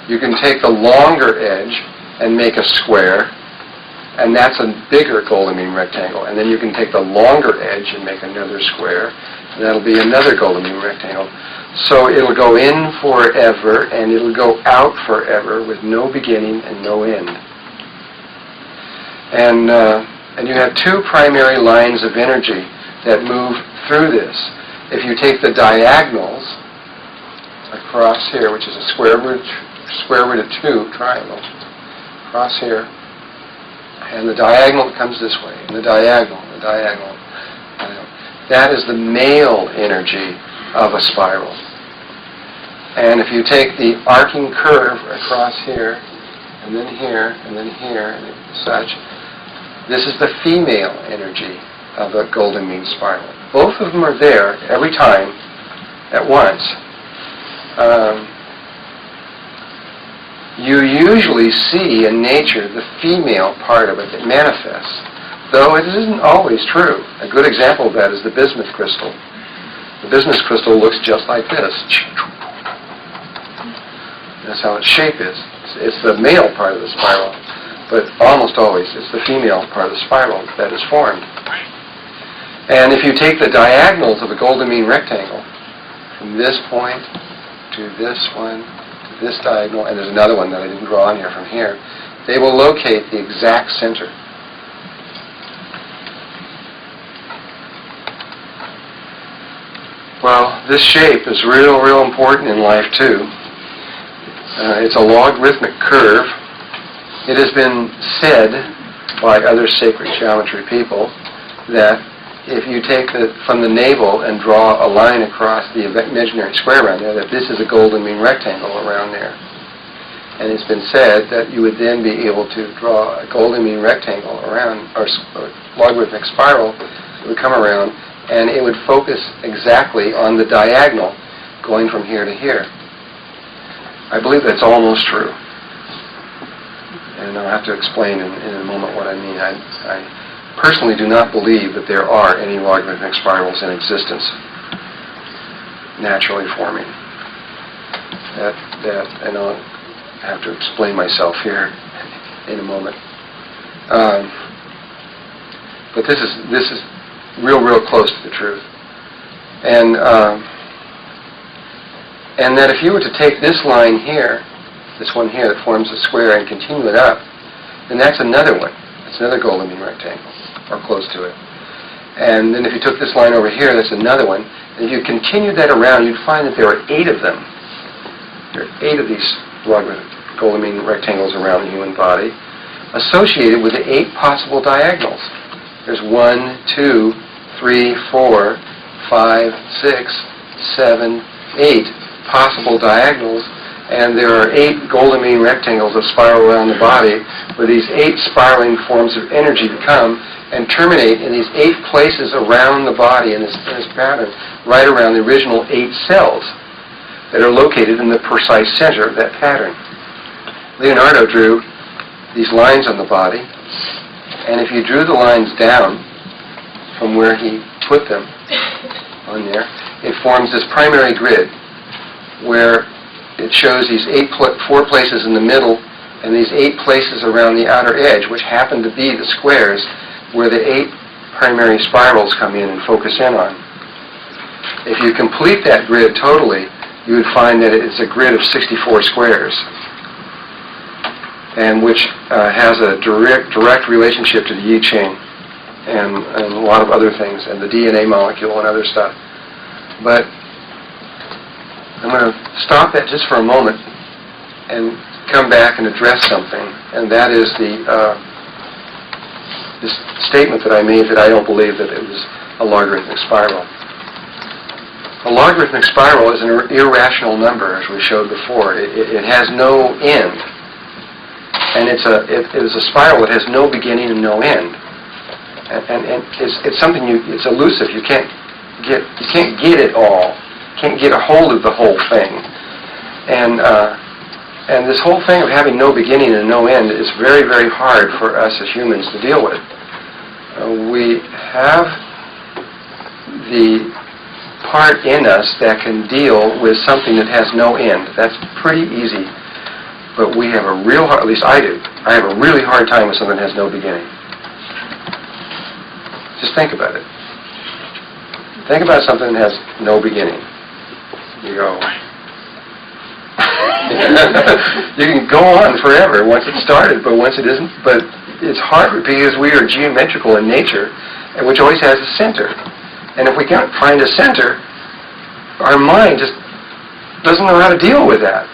You can take the longer edge and make a square, and that's a bigger golden mean rectangle. And then you can take the longer edge and make another square, and that'll be another golden mean rectangle. So it'll go in forever, and it'll go out forever with no beginning and no end. And you have two primary lines of energy that move through this. If you take the diagonals across here, which is a square root of 2 triangle, across here, and the diagonal comes this way, and the diagonal. That is the male energy of a spiral. And if you take the arcing curve across here, and then here, and then here, and such, this is the female energy of a golden mean spiral. Both of them are there every time at once. You usually see in nature the female part of it that manifests, though it isn't always true. A good example of that is the bismuth crystal. The bismuth crystal looks just like this. That's how its shape is. It's the male part of the spiral. But almost always, it's the female part of the spiral that is formed. And if you take the diagonals of a golden mean rectangle, from this point to this one, to this diagonal, and there's another one that I didn't draw on here from here, they will locate the exact center. Well, this shape is real important in life too. It's a logarithmic curve. It has been said by other sacred geometry people that if you take from the navel and draw a line across the imaginary square around there, that this is a golden mean rectangle around there. And it's been said that you would then be able to draw a golden mean rectangle around, or logarithmic spiral that would come around, and it would focus exactly on the diagonal going from here to here. I believe that's almost true. And I'll have to explain in a moment what I mean. I personally do not believe that there are any logarithmic spirals in existence. naturally forming. And I'll have to explain myself here in a moment. But this is real close to the truth. And that if you were to take this line here, this one here that forms a square, and continue it up, then that's another one. It's another golden mean rectangle, or close to it. And then if you took this line over here, that's another one. And if you continued that around, you'd find that there are 8 of them. There are 8 of these logarithmic golden mean rectangles around the human body, associated with the 8 possible diagonals. There's 1, 2, 3, 4, 5, 6, 7, 8 possible diagonals, and there are 8 golden mean rectangles that spiral around the body, where these 8 spiraling forms of energy come and terminate in these 8 places around the body in this pattern, right around the original 8 cells that are located in the precise center of that pattern. Leonardo drew these lines on the body, and if you drew the lines down from where he put them on there, it forms this primary grid where it shows these 4 places in the middle and these 8 places around the outer edge, which happen to be the squares where the 8 primary spirals come in and focus in on. If you complete that grid totally, you would find that it's a grid of 64 squares, and which has a direct relationship to the I Ching and a lot of other things, and the DNA molecule and other stuff. But I'm going to stop that just for a moment and come back and address something, and that is this statement that I made that I don't believe that it was a logarithmic spiral. A logarithmic spiral is an irrational number, as we showed before. It has no end, and it is a spiral that has no beginning and no end. And it's something it's elusive. You can't get it all. Can't get a hold of the whole thing. And this whole thing of having no beginning and no end is very hard for us as humans to deal with. We have the part in us that can deal with something that has no end. That's pretty easy. But we have a real hard, at least I do, I have a really hard time with something that has no beginning. Just think about it. Think about something that has no beginning. You go, you can go on forever once it's started, but once it isn't, but it's hard because we are geometrical in nature, and which always has a center. And if we can't find a center, our mind just doesn't know how to deal with that.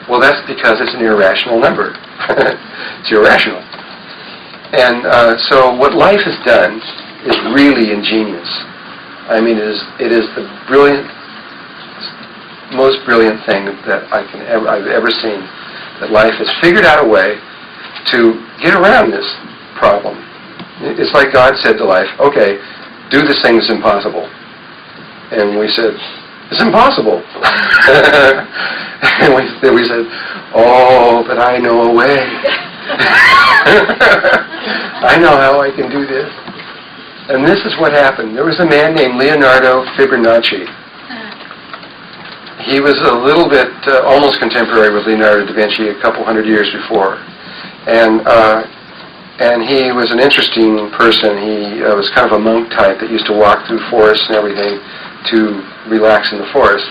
Well, that's because it's an irrational number. It's irrational. And so what life has done is really ingenious. I mean, it is the most brilliant thing that I've ever seen. That life has figured out a way to get around this problem. It's like God said to life, okay, do this thing that's impossible. And we said, it's impossible. And we said, oh, but I know a way. I know how I can do this. And this is what happened. There was a man named Leonardo Fibonacci. He was a little bit almost contemporary with Leonardo da Vinci a couple hundred years before. And he was an interesting person. He was kind of a monk type that used to walk through forests and everything to relax in the forest,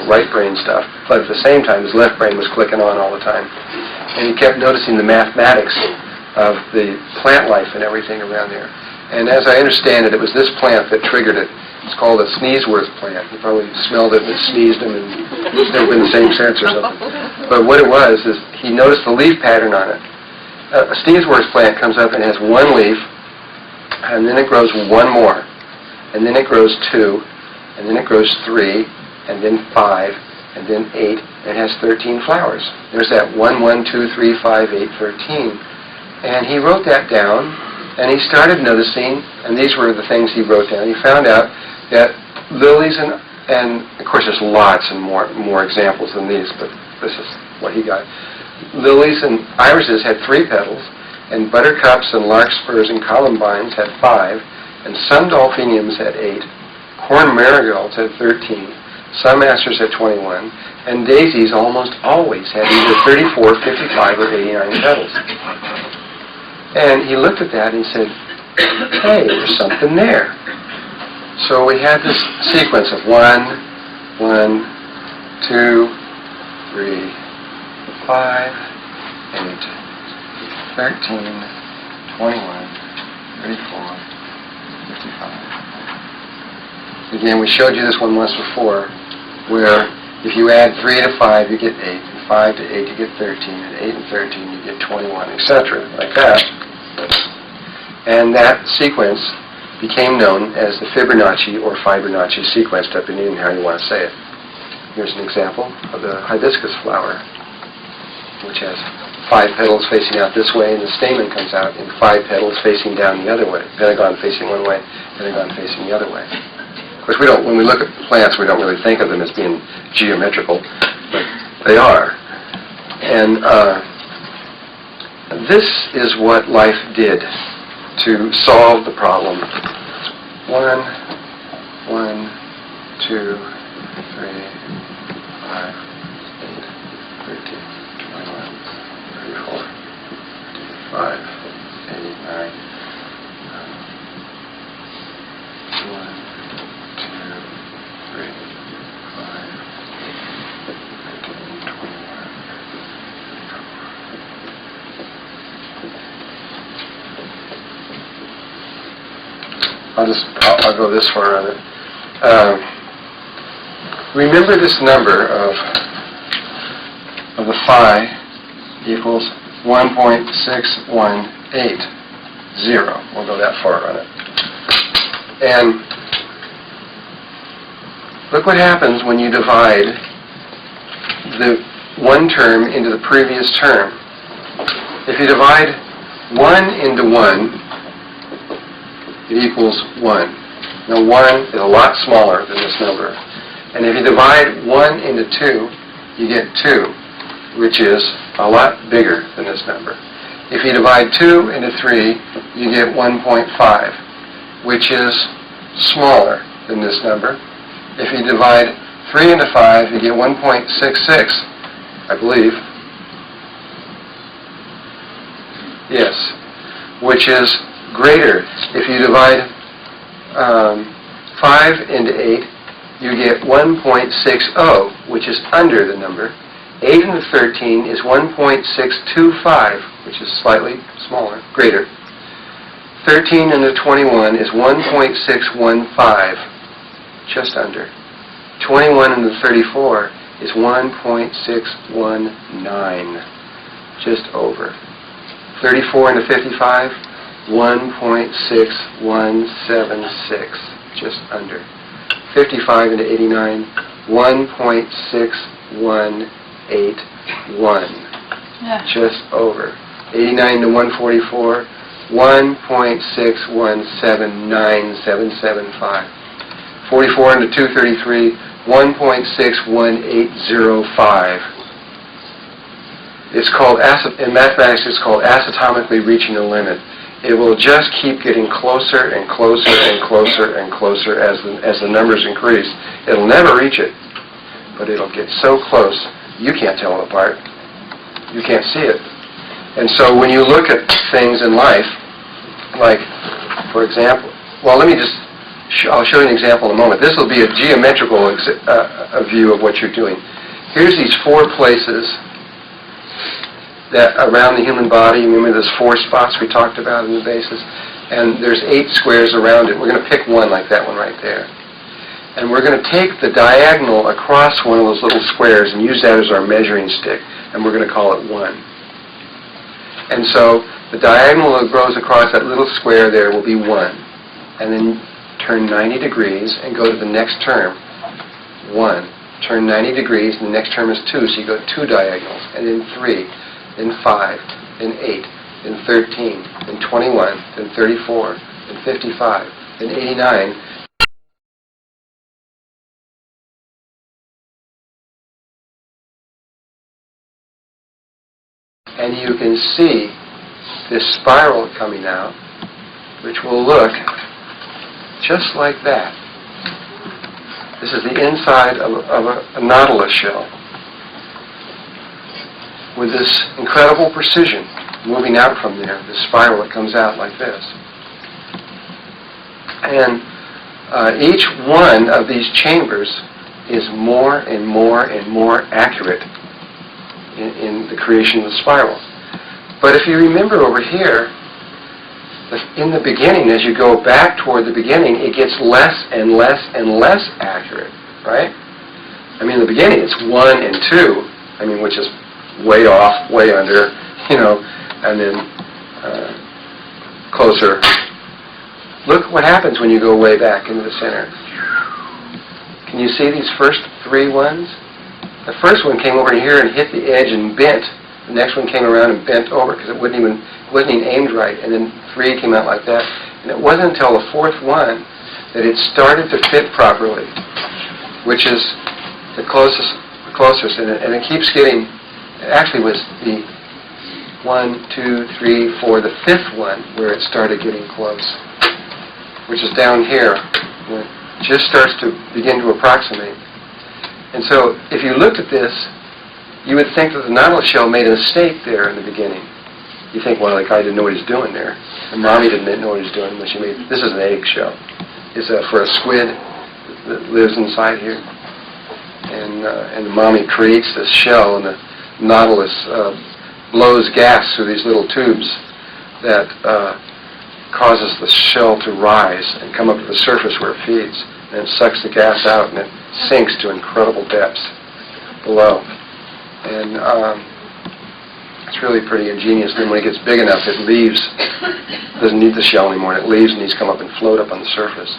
right brain stuff. But at the same time, his left brain was clicking on all the time. And he kept noticing the mathematics of the plant life and everything around there. And as I understand it, it was this plant that triggered it. It's called a Sneezeworth plant. He probably smelled it and sneezed him, and it's never been the same sense or something. But what it was is he noticed the leaf pattern on it. A Sneezeworth plant comes up and has one leaf, and then it grows one more, and then it grows 2, and then it grows 3, and then 5, and then 8, and it has 13 flowers. There's that 1, 1, 2, 3, 5, 8, 13. And he wrote that down, and he started noticing, and these were the things he wrote down. He found out that lilies and of course there's lots and more examples than these, but this is what he got. Lilies and irises had 3 petals, and buttercups and larkspurs and columbines had 5, and sun dolphiniums had 8, corn marigolds had 13, some asters had 21, and daisies almost always had either 34, 55, or 89 petals. And he looked at that and he said, hey, there's something there. So we had this sequence of 1, 1, 2, 3, 5, 8, 13, 21, 34, 55. Again, we showed you this one once before, where if you add 3 to 5, you get 8, and 5 to 8, you get 13, and 8 and 13, you get 21, etc., like that. And that sequence became known as the Fibonacci or Fibonacci sequence, depending on how you want to say it. Here's an example of the hibiscus flower, which has 5 petals facing out this way, and the stamen comes out in 5 petals facing down the other way. Pentagon facing one way, pentagon facing the other way. Of course, when we look at plants, we don't really think of them as being geometrical, but they are. And this is what life did to solve the problem. 1, 1, 2, 3, 5, 8, 13, 21, 34, 55, 89, 1, 2, 3, 5, 13, 21, 34. I'll go this far on it. Remember this number of the phi equals 1.618. We'll go that far on it. And look what happens when you divide the one term into the previous term. If you divide 1 into 1, it equals 1. Now 1 is a lot smaller than this number. And if you divide 1 into 2, you get 2, which is a lot bigger than this number. If you divide 2 into 3, you get 1.5, which is smaller than this number. If you divide 3 into 5, you get 1.66, I believe. Yes, which is greater. If you divide 5 into 8, you get 1.60, which is under the number. 8 into 13 is 1.625, which is slightly smaller, greater. 13 into 21 is 1.615, just under. 21 into 34 is 1.619, just over. 34 into 55, 1.6176, just under. 55 into 89, 1.6181, just over. 89 to 144, 1.6179775. 44 into 233, 1.61805. It's called, in mathematics, it's called asymptotically reaching the limit. It will just keep getting closer and closer and closer and closer as the numbers increase. It'll never reach it, but it'll get so close, you can't tell it apart. You can't see it. And so when you look at things in life, like, for example, well, I'll show you an example in a moment. This will be a geometrical a view of what you're doing. Here's these 4 places that around the human body. Remember those 4 spots we talked about in the basis? And there's 8 squares around it. We're going to pick one like that one right there. And we're going to take the diagonal across one of those little squares and use that as our measuring stick. And we're going to call it 1. And so the diagonal that goes across that little square there will be 1. And then turn 90 degrees and go to the next term. 1. Turn 90 degrees and the next term is 2. So you go 2 diagonals. And then 3. Then 5, then 8, then 13, then 21, then 34, then 55, then 89. And you can see this spiral coming out, which will look just like that. This is the inside of a nautilus shell with this incredible precision moving out from there, this spiral that comes out like this. And each one of these chambers is more and more and more accurate in the creation of the spiral. But if you remember over here, in the beginning, as you go back toward the beginning, it gets less and less and less accurate, right? I mean, in the beginning, it's 1 and 2, which is way off, way under, and then closer. Look what happens when you go way back into the center. Can you see these first 3 ones? The first one came over here and hit the edge and bent. The next one came around and bent over because it wasn't even aimed right. And then 3 came out like that. And it wasn't until the 4th one that it started to fit properly, which is the closest. And it keeps getting. It actually was the 1, 2, 3, 4, the 5th one where it started getting close, which is down here. It just starts to begin to approximate. And so if you looked at this, you would think that the nautilus shell made a mistake there in the beginning. You think, well, the guy didn't know what he's doing there. And mommy didn't know what he's doing when she made. This is an egg shell. It's for a squid that lives inside here. And the mommy creates this shell, and the nautilus blows gas through these little tubes that causes the shell to rise and come up to the surface where it feeds. And it sucks the gas out, and it sinks to incredible depths below. And it's really pretty ingenious. And then when it gets big enough, it leaves. It doesn't need the shell anymore. And it leaves and needs to come up and float up on the surface.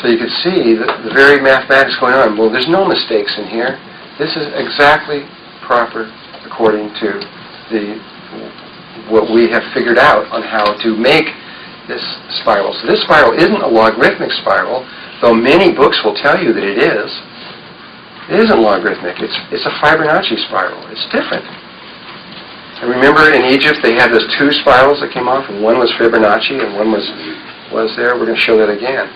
So you can see the very mathematics going on. Well, there's no mistakes in here. This is exactly proper according to what we have figured out on how to make this spiral. So this spiral isn't a logarithmic spiral, though many books will tell you that it is. It isn't logarithmic. It's a Fibonacci spiral. It's different. And remember, in Egypt, they had those 2 spirals that came off, and one was Fibonacci and one was there. We're going to show that again.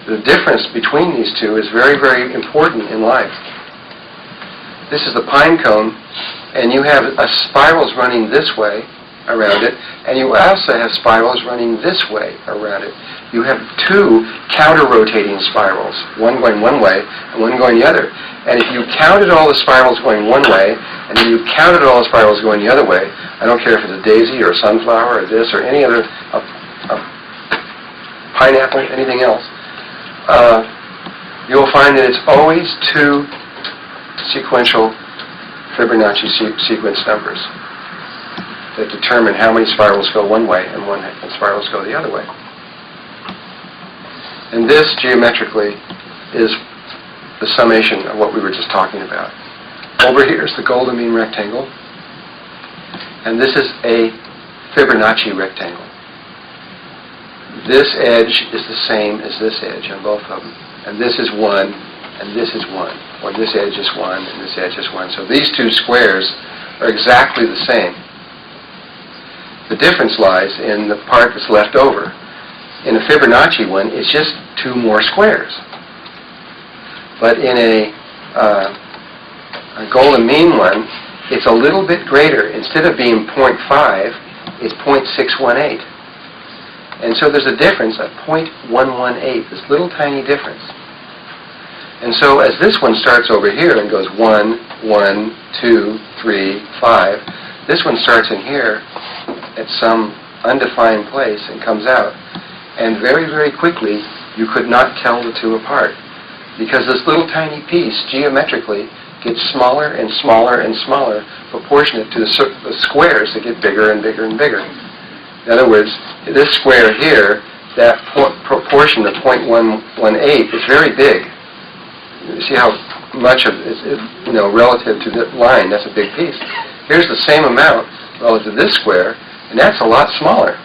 The difference between these 2 is very, very important in life. This is the pine cone, and you have spirals running this way around it, and you also have spirals running this way around it. You have 2 counter-rotating spirals, one going one way and one going the other. And if you counted all the spirals going one way, and then you counted all the spirals going the other way, I don't care if it's a daisy or a sunflower or this or any other pineapple, anything else, you'll find that it's always 2 sequential Fibonacci sequence numbers that determine how many spirals go one way and spirals go the other way. And this, geometrically, is the summation of what we were just talking about. Over here is the golden mean rectangle, and this is a Fibonacci rectangle. This edge is the same as this edge on both of them, and this is 1, and this is 1, or this edge is 1, and this edge is 1. So these 2 squares are exactly the same. The difference lies in the part that's left over. In a Fibonacci one, it's just 2 more squares. But in a golden mean one, it's a little bit greater. Instead of being 0.5, it's 0.618. And so there's a difference of 0.118, this little tiny difference. And so as this one starts over here and goes 1, 1, 2, 3, 5, this one starts in here at some undefined place and comes out. And very, very quickly, you could not tell the 2 apart. Because this little tiny piece, geometrically, gets smaller and smaller and smaller, proportionate to the squares that get bigger and bigger and bigger. In other words, this square here, that proportion of 0.118 is very big. You see how much of it is, relative to the line, that's a big piece. Here's the same amount relative to this square, and that's a lot smaller.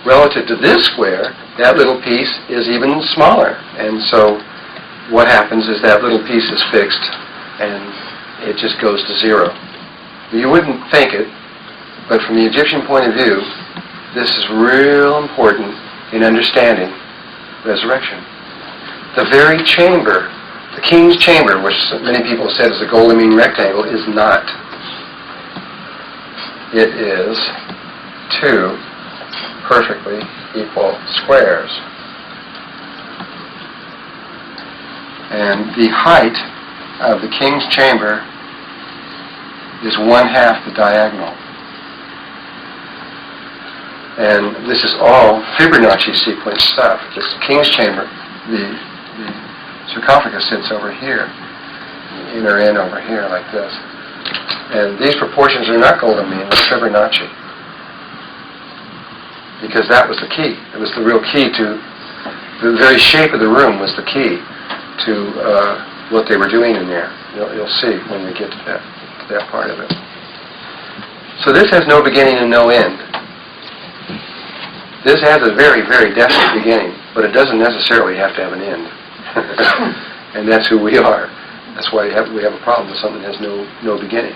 Relative to this square, that little piece is even smaller. And so what happens is that little piece is fixed and it just goes to 0. You wouldn't think it, but from the Egyptian point of view, this is real important in understanding resurrection. The very chamber King's Chamber, which many people have said is a golden mean rectangle, is not. It is two perfectly equal squares. And the height of the King's Chamber is 1/2 the diagonal. And this is all Fibonacci sequence stuff. This King's Chamber, the sarcophagus sits over here, the inner end over here like this. And these proportions are not golden mean, they're Fibonacci. Because that was the key. It was the real key to, the very shape of the room was the key to what they were doing in there. You'll see when we get to that part of it. So this has no beginning and no end. This has a very, very definite beginning, but it doesn't necessarily have to have an end. And that's who we are. That's why we have a problem with something that has no beginning.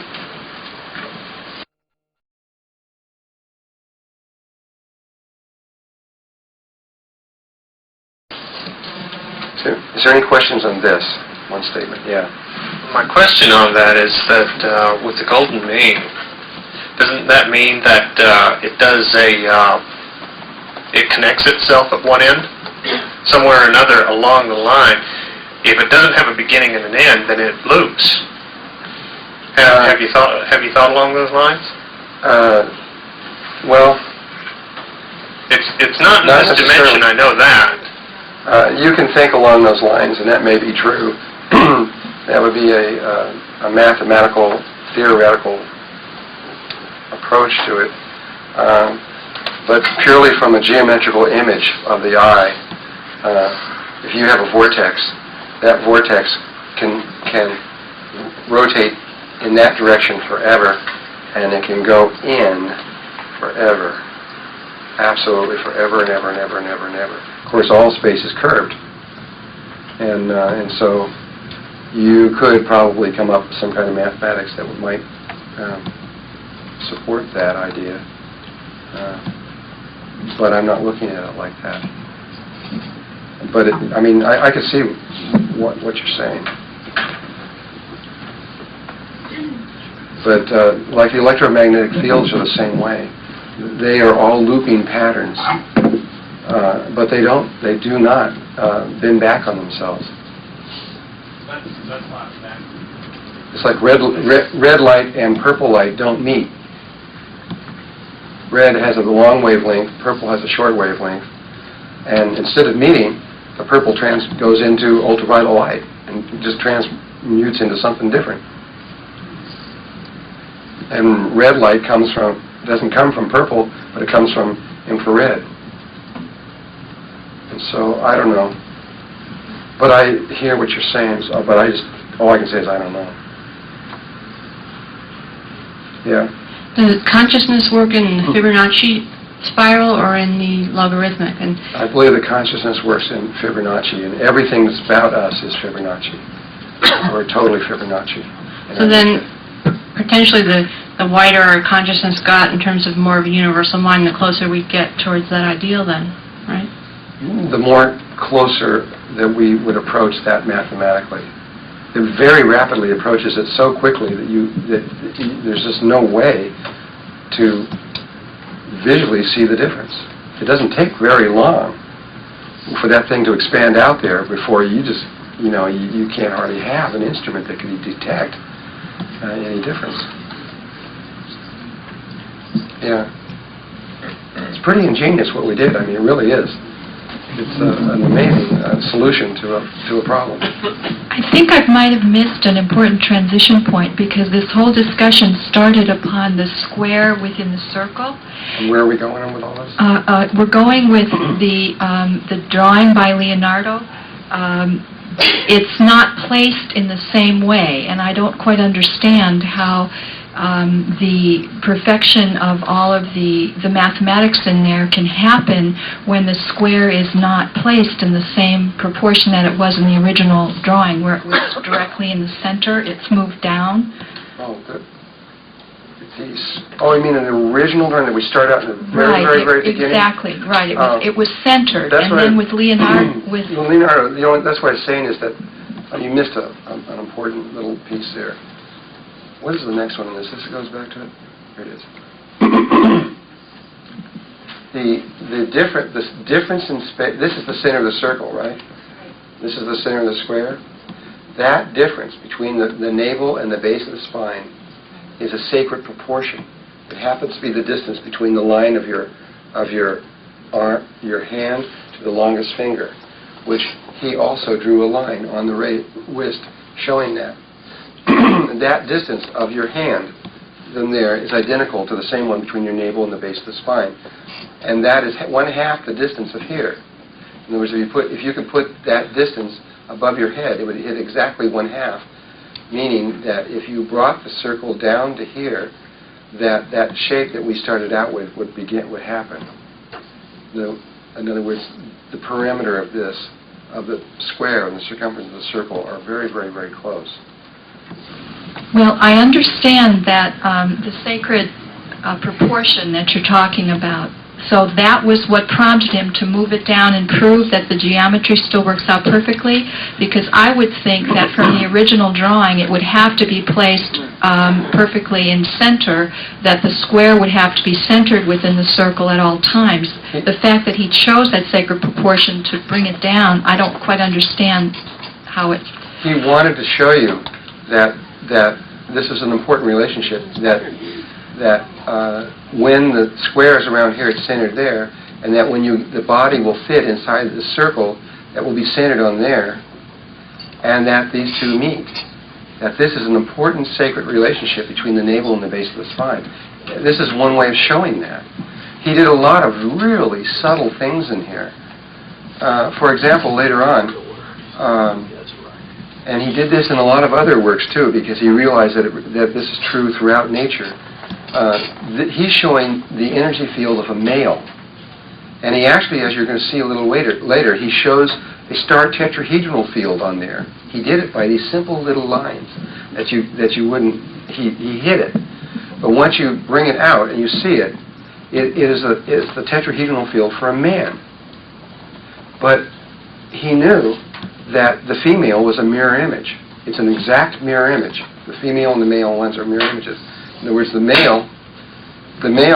So, is there any questions on this one statement? Yeah. My question on that is that with the golden mean, doesn't that mean that it connects itself at one end? Somewhere or another along the line, if it doesn't have a beginning and an end, then it loops. Have you thought along those lines? Well, it's not in this dimension, I know that. You can think along those lines, and that may be true. That would be a mathematical, theoretical approach to it. But purely from a geometrical image of the eye, if you have a vortex, that vortex can rotate in that direction forever, and it can go in forever. Absolutely forever and ever and ever and ever and ever. Of course, all space is curved. And so you could probably come up with some kind of mathematics that might support that idea. But I'm not looking at it like that. But I could see what you're saying. But like the electromagnetic fields are the same way. They are all looping patterns, but they do not bend back on themselves. It's like red light and purple light don't meet. Red has a long wavelength, purple has a short wavelength, and instead of meeting, the purple goes into ultraviolet light and just transmutes into something different. And red light doesn't come from purple, but it comes from infrared. And so I don't know. But I hear what you're saying, but all I can say is I don't know. Yeah. Does consciousness work in the Fibonacci spiral or in the logarithmic? And I believe that consciousness works in Fibonacci, and everything that's about us is Fibonacci. We're totally Fibonacci. So then, potentially the wider our consciousness got in terms of more of a universal mind, the closer we get towards that ideal then, right? The more closer that we would approach that mathematically. It very rapidly approaches it so quickly that there's just no way to visually see the difference. It doesn't take very long for that thing to expand out there before you just, you can't hardly have an instrument that can detect any difference. Yeah. It's pretty ingenious what we did. It really is. It's an amazing solution to a problem. I think I might have missed an important transition point because this whole discussion started upon the square within the circle. And where are we going on with all this? We're going with the drawing by Leonardo. It's not placed in the same way, and I don't quite understand how the perfection of all of the mathematics in there can happen when the square is not placed in the same proportion that it was in the original drawing, where it was directly in the center. It's moved down. Oh, good. Oh, you mean in the original drawing that we start out in the very, very, very beginning? Exactly, right. It was centered, and then with Leonardo... Leonardo, that's what I'm saying is that Oh, you missed an important little piece there. What is the next one in this? This goes back to it? Here it is. the difference in space, this is the center of the circle, right? This is the center of the square. That difference between the navel and the base of the spine is a sacred proportion. It happens to be the distance between the line of your arm, your hand, to the longest finger, which he also drew a line on the wrist showing that. That distance of your hand from there is identical to the same one between your navel and the base of the spine. And that is 1/2 the distance of here. In other words, if you could put that distance above your head, it would hit exactly 1/2, meaning that if you brought the circle down to here, that shape that we started out with would happen. In other words, the perimeter of the square and the circumference of the circle are very, very, very close. Well, I understand that the sacred proportion that you're talking about, so that was what prompted him to move it down and prove that the geometry still works out perfectly? Because I would think that from the original drawing it would have to be placed perfectly in center, that the square would have to be centered within the circle at all times. The fact that he chose that sacred proportion to bring it down, I don't quite understand how it... He wanted to show you that this is an important relationship, that when the square is around here, it's centered there, and that when the body will fit inside the circle, that will be centered on there, and that these two meet. That this is an important sacred relationship between the navel and the base of the spine. This is one way of showing that. He did a lot of really subtle things in here. For example, later on, and he did this in a lot of other works too, because he realized that this is true throughout nature. He's showing the energy field of a male. And he actually, as you're going to see a little later, he shows a star tetrahedral field on there. He did it by these simple little lines that you wouldn't, he hid it. But once you bring it out and you see it, it's the tetrahedral field for a man. But he knew that the female was a mirror image. It's an exact mirror image. The female and the male ones are mirror images. In other words, the male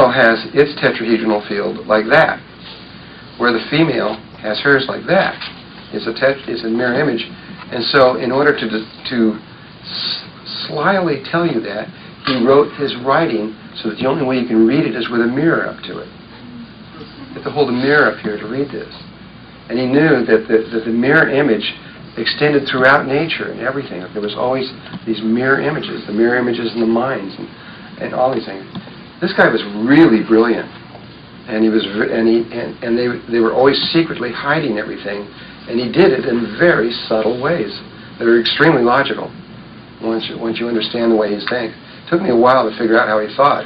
has its tetrahedral field like that, where the female has hers like that. It's a mirror image. And so in order to slyly tell you that, he wrote his writing so that the only way you can read it is with a mirror up to it. You have to hold a mirror up here to read this. And he knew that the mirror image extended throughout nature and everything. There was always these mirror images, the mirror images in the minds and all these things. This guy was really brilliant, and they were always secretly hiding everything, and he did it in very subtle ways that are extremely logical. Once you understand the way he's thinking, it took me a while to figure out how he thought,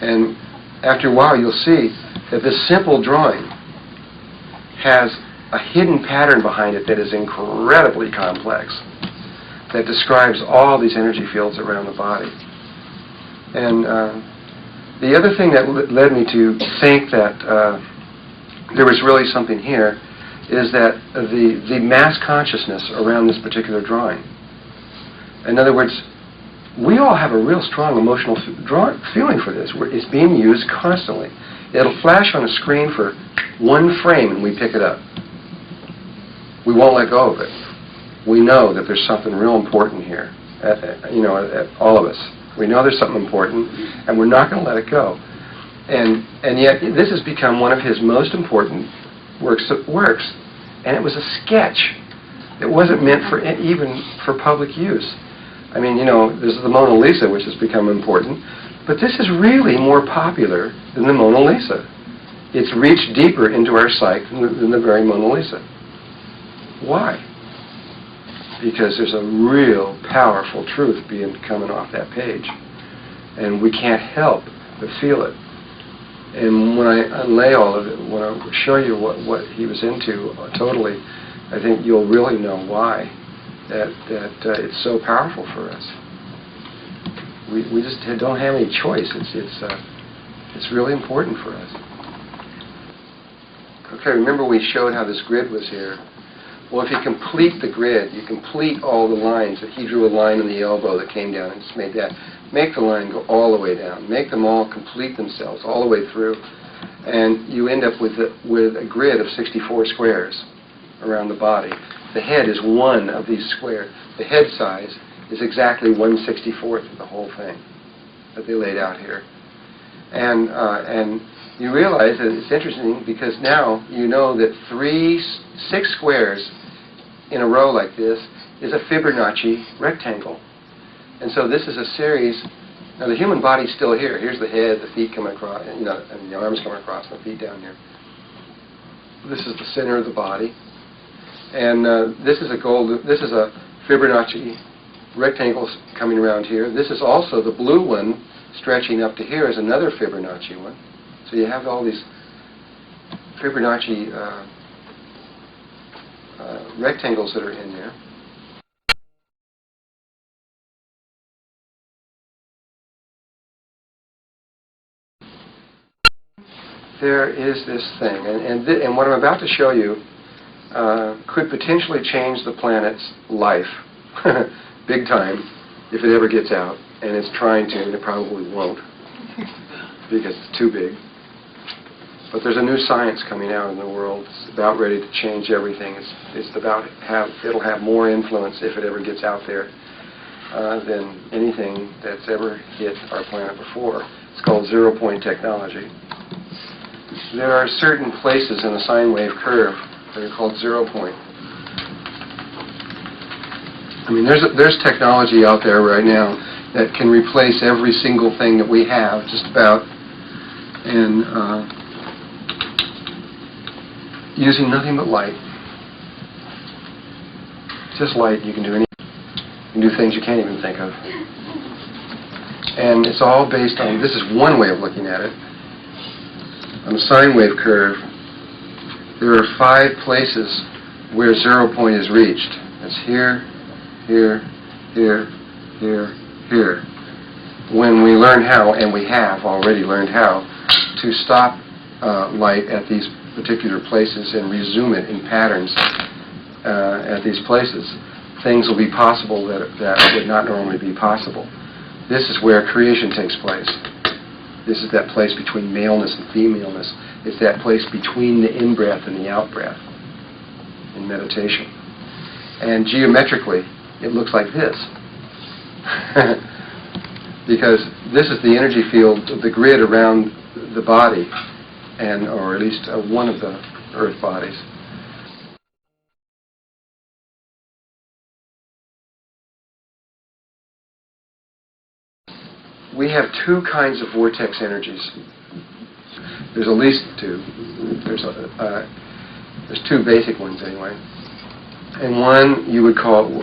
and after a while you'll see that this simple drawing has a hidden pattern behind it that is incredibly complex, that describes all these energy fields around the body. And the other thing that led me to think that there was really something here is that the mass consciousness around this particular drawing. In other words, we all have a real strong emotional feeling for this. It's being used constantly. It'll flash on a screen for one frame and we pick it up. We won't let go of it. We know that there's something real important here, all of us. We know there's something important, and we're not going to let it go. And yet, this has become one of his most important works, and it was a sketch. It wasn't meant even for public use. I mean, this is the Mona Lisa, which has become important, but this is really more popular than the Mona Lisa. It's reached deeper into our psyche than the very Mona Lisa. Why? Because there's a real powerful truth coming off that page. And we can't help but feel it. And when I unlay all of it, when I show you what he was into totally, I think you'll really know why that it's so powerful for us. We just don't have any choice. It's really important for us. Okay, remember we showed how this grid was here. Well, if you complete the grid, you complete all the lines, that he drew a line on the elbow that came down and just made that, make the line go all the way down, make them all complete themselves all the way through, and you end up with a grid of 64 squares around the body. The head is one of these squares. The head size is exactly 1/64th of the whole thing that they laid out here. And you realize that it's interesting because now you know that 6 squares in a row like this is a Fibonacci rectangle. And so this is a series. Now the human body's still here. Here's the head, the feet coming across, and the arms coming across, and the feet down here. This is the center of the body. And this is a Fibonacci rectangle coming around here. This is also the blue one stretching up to here is another Fibonacci one. So you have all these Fibonacci rectangles that are in there. There is this thing, and what I'm about to show you could potentially change the planet's life, big time, if it ever gets out, and it's trying to, and it probably won't, because it's too big. But there's a new science coming out in the world. It's about ready to change everything. It'll have more influence if it ever gets out there than anything that's ever hit our planet before. It's called zero-point technology. There are certain places in the sine wave curve that are called zero point. I mean, there's technology out there right now that can replace every single thing that we have, just about, and using nothing but light. Just light, you can do anything. You can do things you can't even think of. And it's all based on, this is one way of looking at it. On the sine wave curve, there are 5 places where zero point is reached. That's here, here, here, here, here. When we learn how, and we have already learned how, to stop light at these particular places and resume it in patterns at these places, things will be possible that would not normally be possible. This is where creation takes place. This is that place between maleness and femaleness. It's that place between the in-breath and the out-breath in meditation. And geometrically, it looks like this. Because this is the energy field of the grid around the body, or at least one of the Earth bodies. We have 2 kinds of vortex energies. There's at least 2. There's 2 basic ones anyway. And one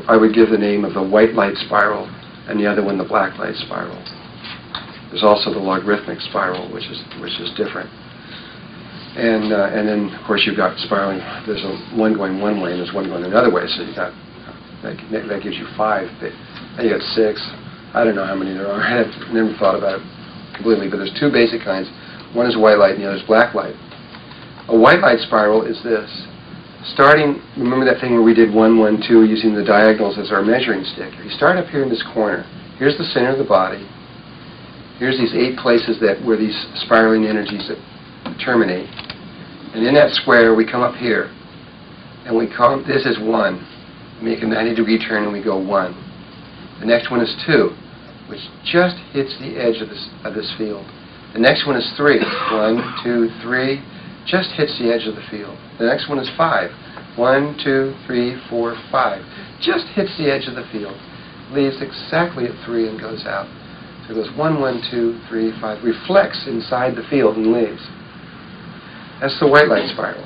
I would give the name of the white light spiral, and the other one the black light spiral. There's also the logarithmic spiral, which is different. And then of course you've got spiraling. There's one going one way and there's one going another way. So you got that gives you 5. And you got 6. I don't know how many there are. I've never thought about it completely, but there's 2 basic kinds. One is white light and the other is black light. A white light spiral is this. Remember that thing where we did 1, 1, 2 using the diagonals as our measuring stick? If you start up here in this corner, here's the center of the body. Here's these 8 places where these spiraling energies that terminate. And in that square, we come up here, and we call this is 1. We make a 90-degree turn and we go 1. The next one is 2, which just hits the edge of this field. The next one is 3. 1, 2, 3, just hits the edge of the field. The next one is 5. 1, 2, 3, 4, 5, just hits the edge of the field. Leaves exactly at 3 and goes out. So it goes 1, 1, 2, 3, 5, reflects inside the field and leaves. That's the white light spiral.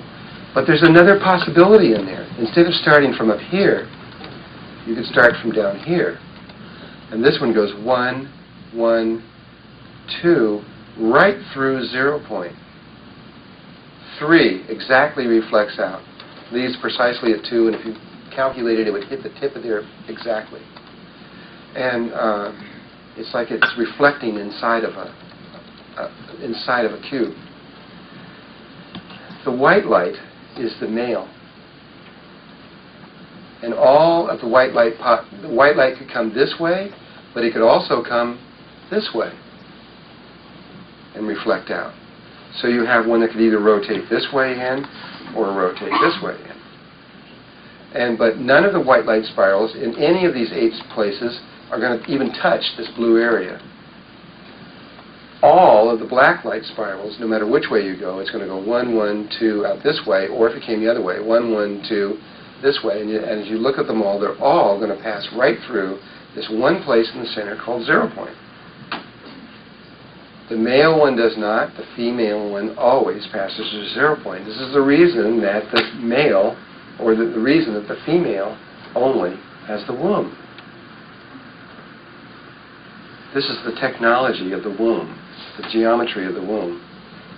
But there's another possibility in there. Instead of starting from up here, you could start from down here. And this one goes 1, 1, 2, right through 0 point. 3 exactly reflects out. Leaves precisely at 2, and if you calculated it, would hit the tip of there exactly. And it's like it's reflecting inside of a cube. The white light is the male. And all of the white light could come this way, but it could also come this way and reflect out. So you have one that could either rotate this way in or rotate this way in. But none of the white light spirals in any of these 8 places are going to even touch this blue area. All of the black light spirals, no matter which way you go, it's going to go 1, 1, 2 out this way, or if it came the other way, 1, 1, 2 this way. And as you look at them all, they're all going to pass right through this one place in the center called 0 point. The male one does not. The female one always passes through 0 point. This is the reason that the male, or the reason that the female only has the womb. This is the technology of the womb, the geometry of the womb.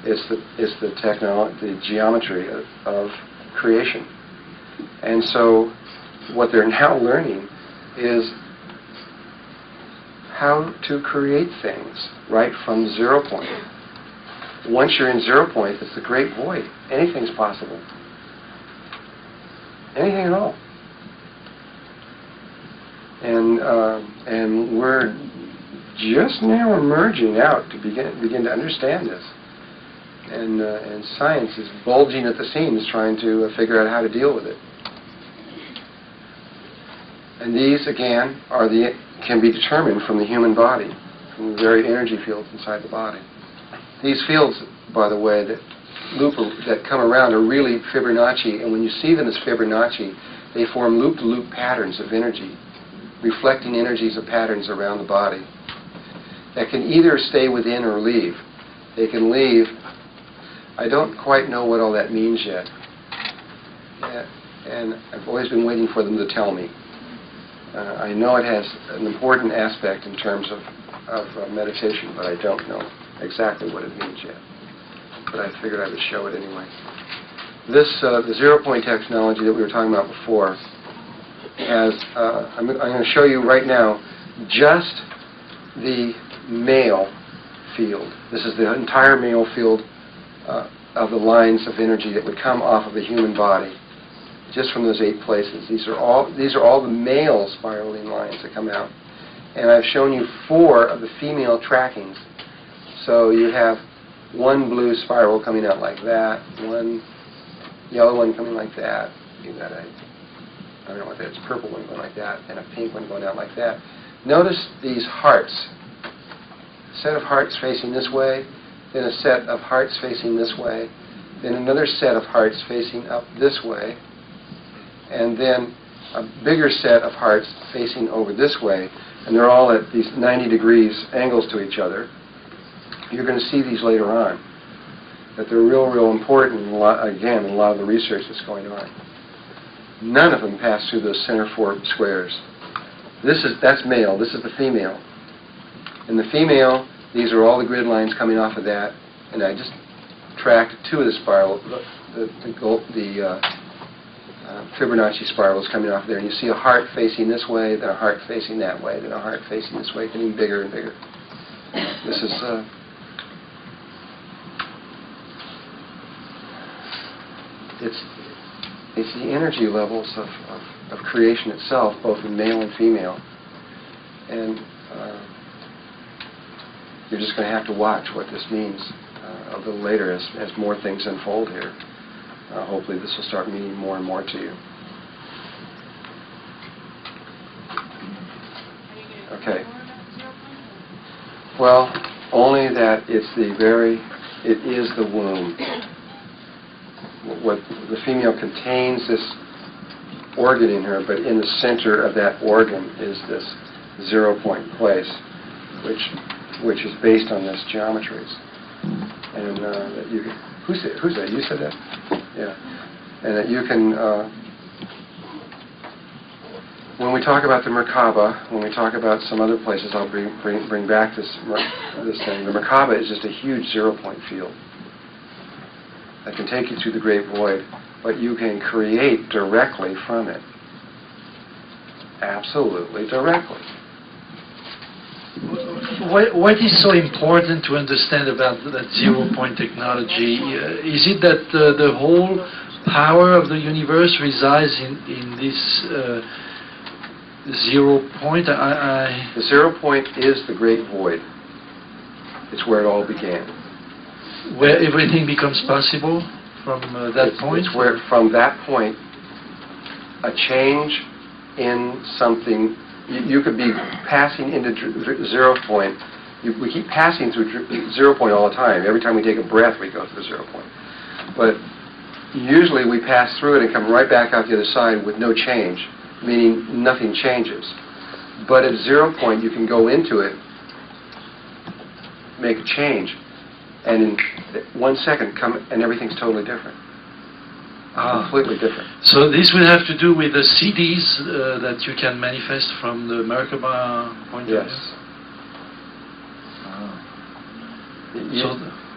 It's the geometry of creation. And so what they're now learning is how to create things right from 0 point. Once you're in 0 point, it's the great void. Anything's possible. Anything at all. And we're just now emerging out to begin to understand this. And science is bulging at the seams trying to figure out how to deal with it. And these, again, can be determined from the human body, from the very energy fields inside the body. These fields, by the way, that come around are really Fibonacci, and when you see them as Fibonacci, they form loop-to-loop patterns of energy, reflecting energies of patterns around the body that can either stay within or leave. They can leave. I don't quite know what all that means yet, and I've always been waiting for them to tell me. I know it has an important aspect in terms of meditation, but I don't know exactly what it means yet. But I figured I would show it anyway. This, the 0 point technology that we were talking about before, has, I'm going to show you right now just the male field. This is the entire male field of the lines of energy that would come off of a human body, just from those 8 places. These are all the male spiraling lines that come out. And I've shown you 4 of the female trackings. So you have one blue spiral coming out like that, one yellow one coming like that. You've got I don't know what that is, purple one going like that, and a pink one going out like that. Notice these hearts. A set of hearts facing this way, then a set of hearts facing this way, then another set of hearts facing up this way, and then a bigger set of hearts facing over this way, and they're all at these 90 degrees angles to each other. You're going to see these later on, that they're real important, again, in a lot of the research that's going on. None of them pass through those center 4 squares. That's male. This is the female. In the female, these are all the grid lines coming off of that, and I just tracked 2 of the spiral, the Fibonacci spirals coming off there, and you see a heart facing this way, then a heart facing that way, then a heart facing this way, getting bigger and bigger. This is it's the energy levels of creation itself, both in male and female, and you're just going to have to watch what this means a little later as more things unfold here. Hopefully this will start meaning more and more to you. Okay. Well, only that it is the womb. What the female contains this organ in her, but in the center of that organ is this 0 point place, which is based on this geometries. And that you can, who's that? You said that? Yeah. And that you can, when we talk about the Merkaba, when we talk about some other places, I'll bring back this thing. The Merkaba is just a huge 0 point field that can take you through the great void, but you can create directly from it. Absolutely directly. What is so important to understand about that 0 point technology? Is it that the whole power of the universe resides in this 0 point? The 0 point is the great void. It's where it all began. Where everything becomes possible from that point? It's where, from that point, a change in something, you could be passing into 0 point. We keep passing through 0 point all the time. Every time we take a breath, we go through 0 point. But usually we pass through it and come right back out the other side with no change, meaning nothing changes. But at 0 point, you can go into it, make a change, and in 1 second, and everything's totally different. Completely different. So this will have to do with the CDs that you can manifest from the Merkaba point of view? Yes. So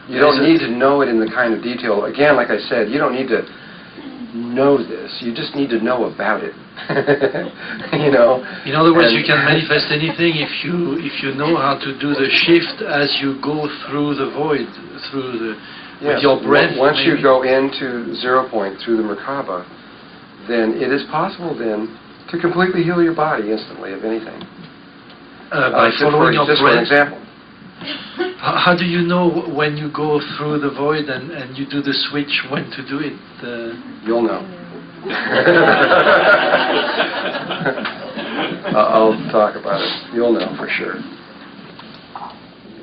You don't need to know it in the kind of detail. Again, like I said, you don't need to know this. You just need to know about it. You know. In other words, you can manifest anything if you know how to do the shift as you go through the void, with your breath. Once maybe. you go into 0 point through the Merkaba, then it is possible then to completely heal your body instantly of anything. By following your just for an breath. example. How do you know when you go through the void and you do the switch when to do it? You'll know. I'll talk about it. You'll know for sure.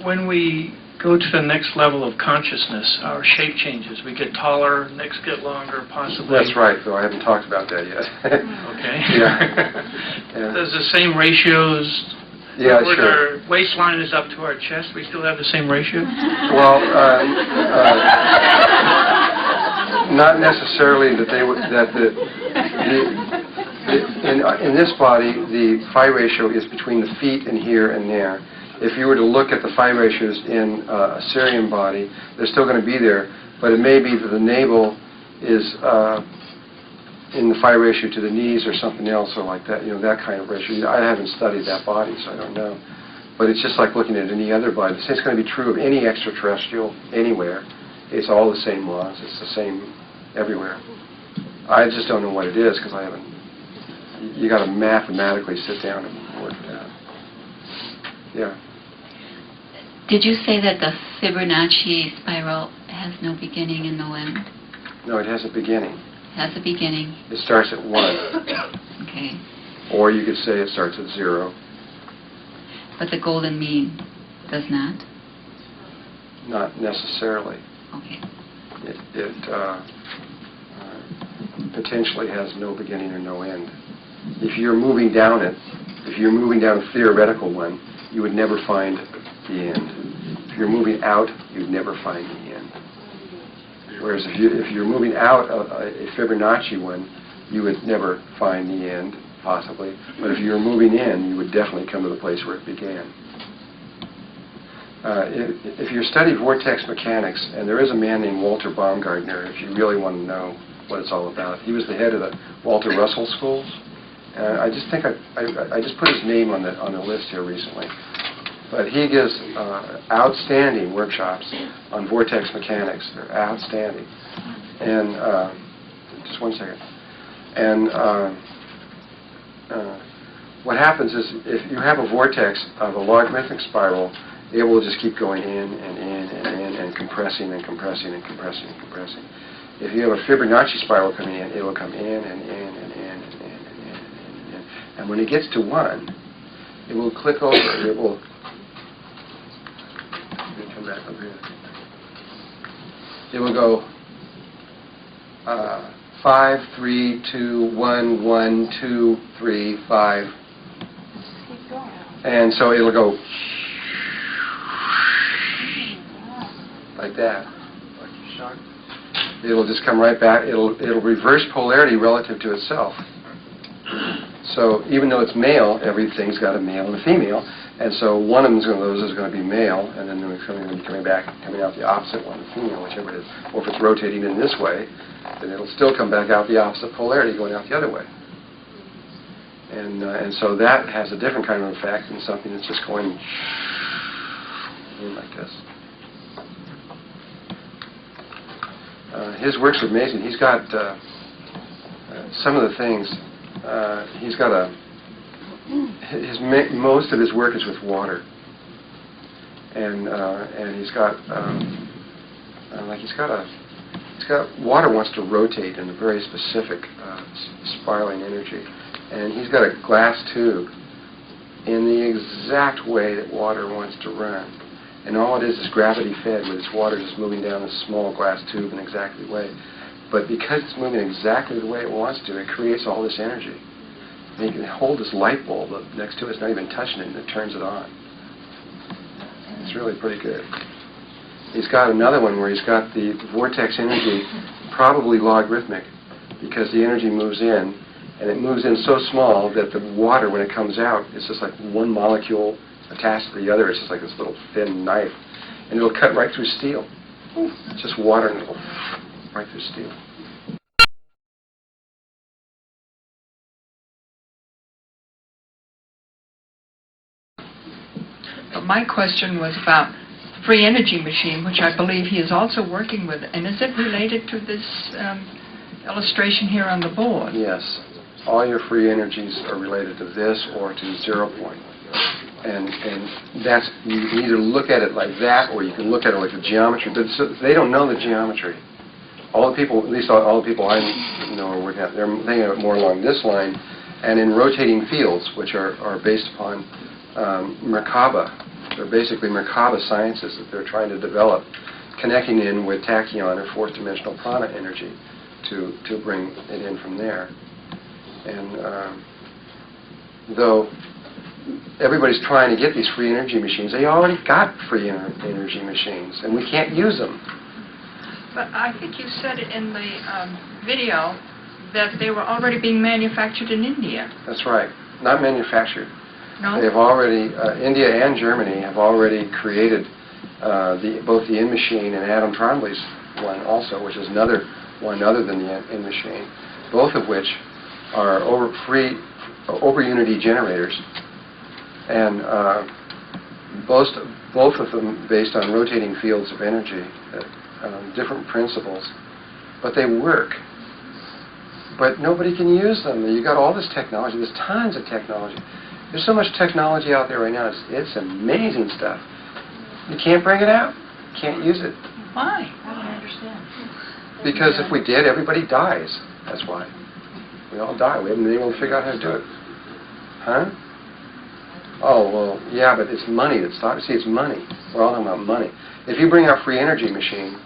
When we go to the next level of consciousness, our shape changes. We get taller, necks get longer, possibly. That's right, though I haven't talked about that yet. Okay. Yeah. Does the same ratios? Yeah, where sure. our waistline is up to our chest, we still have the same ratio? Well, not necessarily that they would. In this body, the phi ratio is between the feet and here and there. If you were to look at the phi ratios in a Syrian body, they're still going to be there, but it may be that the navel is in the phi ratio to the knees or something else or like that, that kind of ratio. I haven't studied that body, so I don't know. But it's just like looking at any other body. The same is going to be true of any extraterrestrial anywhere. It's all the same laws. It's the same everywhere. I just don't know what it is because I haven't. You got to mathematically sit down and work it out. Yeah. Did you say that the Fibonacci spiral has no beginning and no end? No, it has a beginning. It has a beginning. It starts at 1. Okay. Or you could say it starts at 0. But the golden mean does not? Not necessarily. Okay. It potentially has no beginning or no end. If you're moving down it, if you're moving down a theoretical one, you would never find the end. If you're moving out, you'd never find the end. Whereas if you're moving out a Fibonacci one, you would never find the end, possibly. But if you're moving in, you would definitely come to the place where it began. If you study vortex mechanics, and there is a man named Walter Baumgartner, if you really want to know what it's all about. He was the head of the Walter Russell schools. And I just think I just put his name on the list here recently. But he gives outstanding workshops on vortex mechanics. They're outstanding. And just 1 second. And what happens is if you have a vortex of a logarithmic spiral, it will just keep going in and in and in and compressing and compressing and compressing and compressing. If you have a Fibonacci spiral coming in, it will come in and in and in and in and in and in. And when it gets to 1, it will click over. It will come back over here. It will go 5, 3, 2, 1, 1, 2, 3, 5. And so it'll go like that. Like a shock. It'll just come right back. It'll reverse polarity relative to itself. So even though it's male, everything's got a male and a female, and so one of those is going to be male, and then it's going to be coming out the opposite one, the female, whichever it is. Or if it's rotating in this way, then it'll still come back out the opposite polarity, going out the other way. And so that has a different kind of effect than something that's just going in like this. his works are amazing. He's got some of the things. He's got most of his work is with water, and he's got he's got water wants to rotate in a very specific spiraling energy, and he's got a glass tube in the exact way that water wants to run. And all it is gravity fed, with its water just moving down this small glass tube in exactly the way. But because it's moving exactly the way it wants to, it creates all this energy. And you can hold this light bulb up next to it, it's not even touching it, and it turns it on. It's really pretty good. He's got another one where he's got the vortex energy, probably logarithmic, because the energy moves in, and it moves in so small that the water, when it comes out, it's just like one molecule attached to the other. It's just like this little thin knife, and it'll cut right through steel. It's just water, and it'll right through steel. But my question was about free energy machine, which I believe he is also working with. And is it related to this illustration here on the board? Yes. All your free energies are related to this or to 0 point. And that's, you can either look at it like that, or you can look at it like the geometry. But they don't know the geometry. All the people, at least all the people I know are working at, they're thinking of it more along this line, and in rotating fields, which are based upon Merkaba. They're basically Merkaba sciences that they're trying to develop, connecting in with tachyon or fourth dimensional prana energy to bring it in from there. And though everybody's trying to get these free energy machines, they already got free energy machines, and we can't use them. But I think you said in the video that they were already being manufactured in India. That's right. Not manufactured. No? They've already, India and Germany have already created both the in-machine and Adam Trombley's one also, which is another one other than the in-machine, both of which are over unity generators, and both of them based on rotating fields of energy, different principles, but they work. But nobody can use them. You got all this technology. There's tons of technology. There's so much technology out there right now. It's amazing stuff. You can't bring it out. You can't use it. Why? I don't understand. Because if we did, everybody dies. That's why. We all die. We haven't been able to figure out how to do it. Huh? Oh, well, yeah, but it's money that stops. See, it's money. We're all talking about money. If you bring out free energy machine,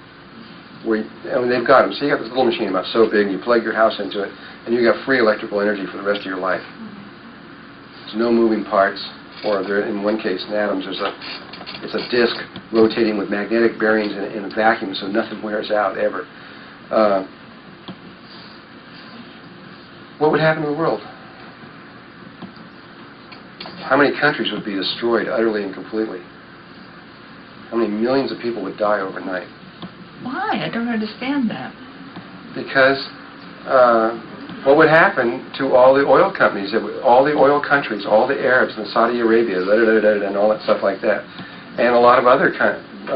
they've got them. So you got this little machine about so big, and you plug your house into it, and you got free electrical energy for the rest of your life. There's no moving parts, or there, in one case, in atoms, it's a disk rotating with magnetic bearings in a vacuum, so nothing wears out ever. What would happen to the world? How many countries would be destroyed utterly and completely? How many millions of people would die overnight? Why? I don't understand that. Because what would happen to all the oil companies, all the oil countries, all the Arabs and Saudi Arabia, and all that stuff like that, and a lot of other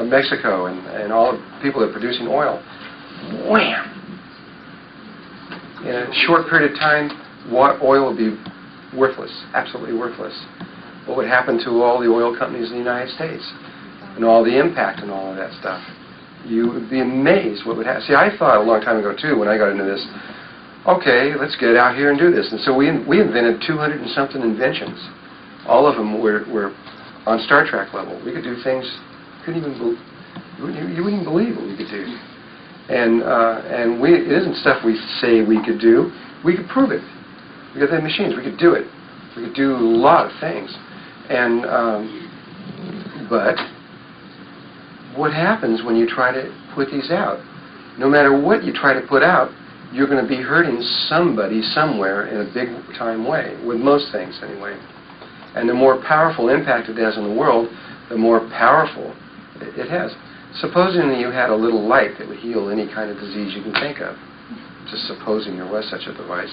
Mexico and all the people that are producing oil, wham! In a short period of time, oil would be worthless, absolutely worthless. What would happen to all the oil companies in the United States and all the impact and all of that stuff? You would be amazed what would happen. See, I thought a long time ago, too, when I got into this, okay, let's get out here and do this. And so we invented 200 and something inventions. All of them were on Star Trek level. We could do things you wouldn't believe what we could do. And it isn't stuff we say we could do. We could prove it. We got the machines. We could do it. We could do a lot of things. And but what happens when you try to put these out? No matter what you try to put out, you're going to be hurting somebody somewhere in a big-time way, with most things anyway. And the more powerful impact it has on the world, the more powerful it has. Supposing that you had a little light that would heal any kind of disease you can think of, just supposing there was such a device,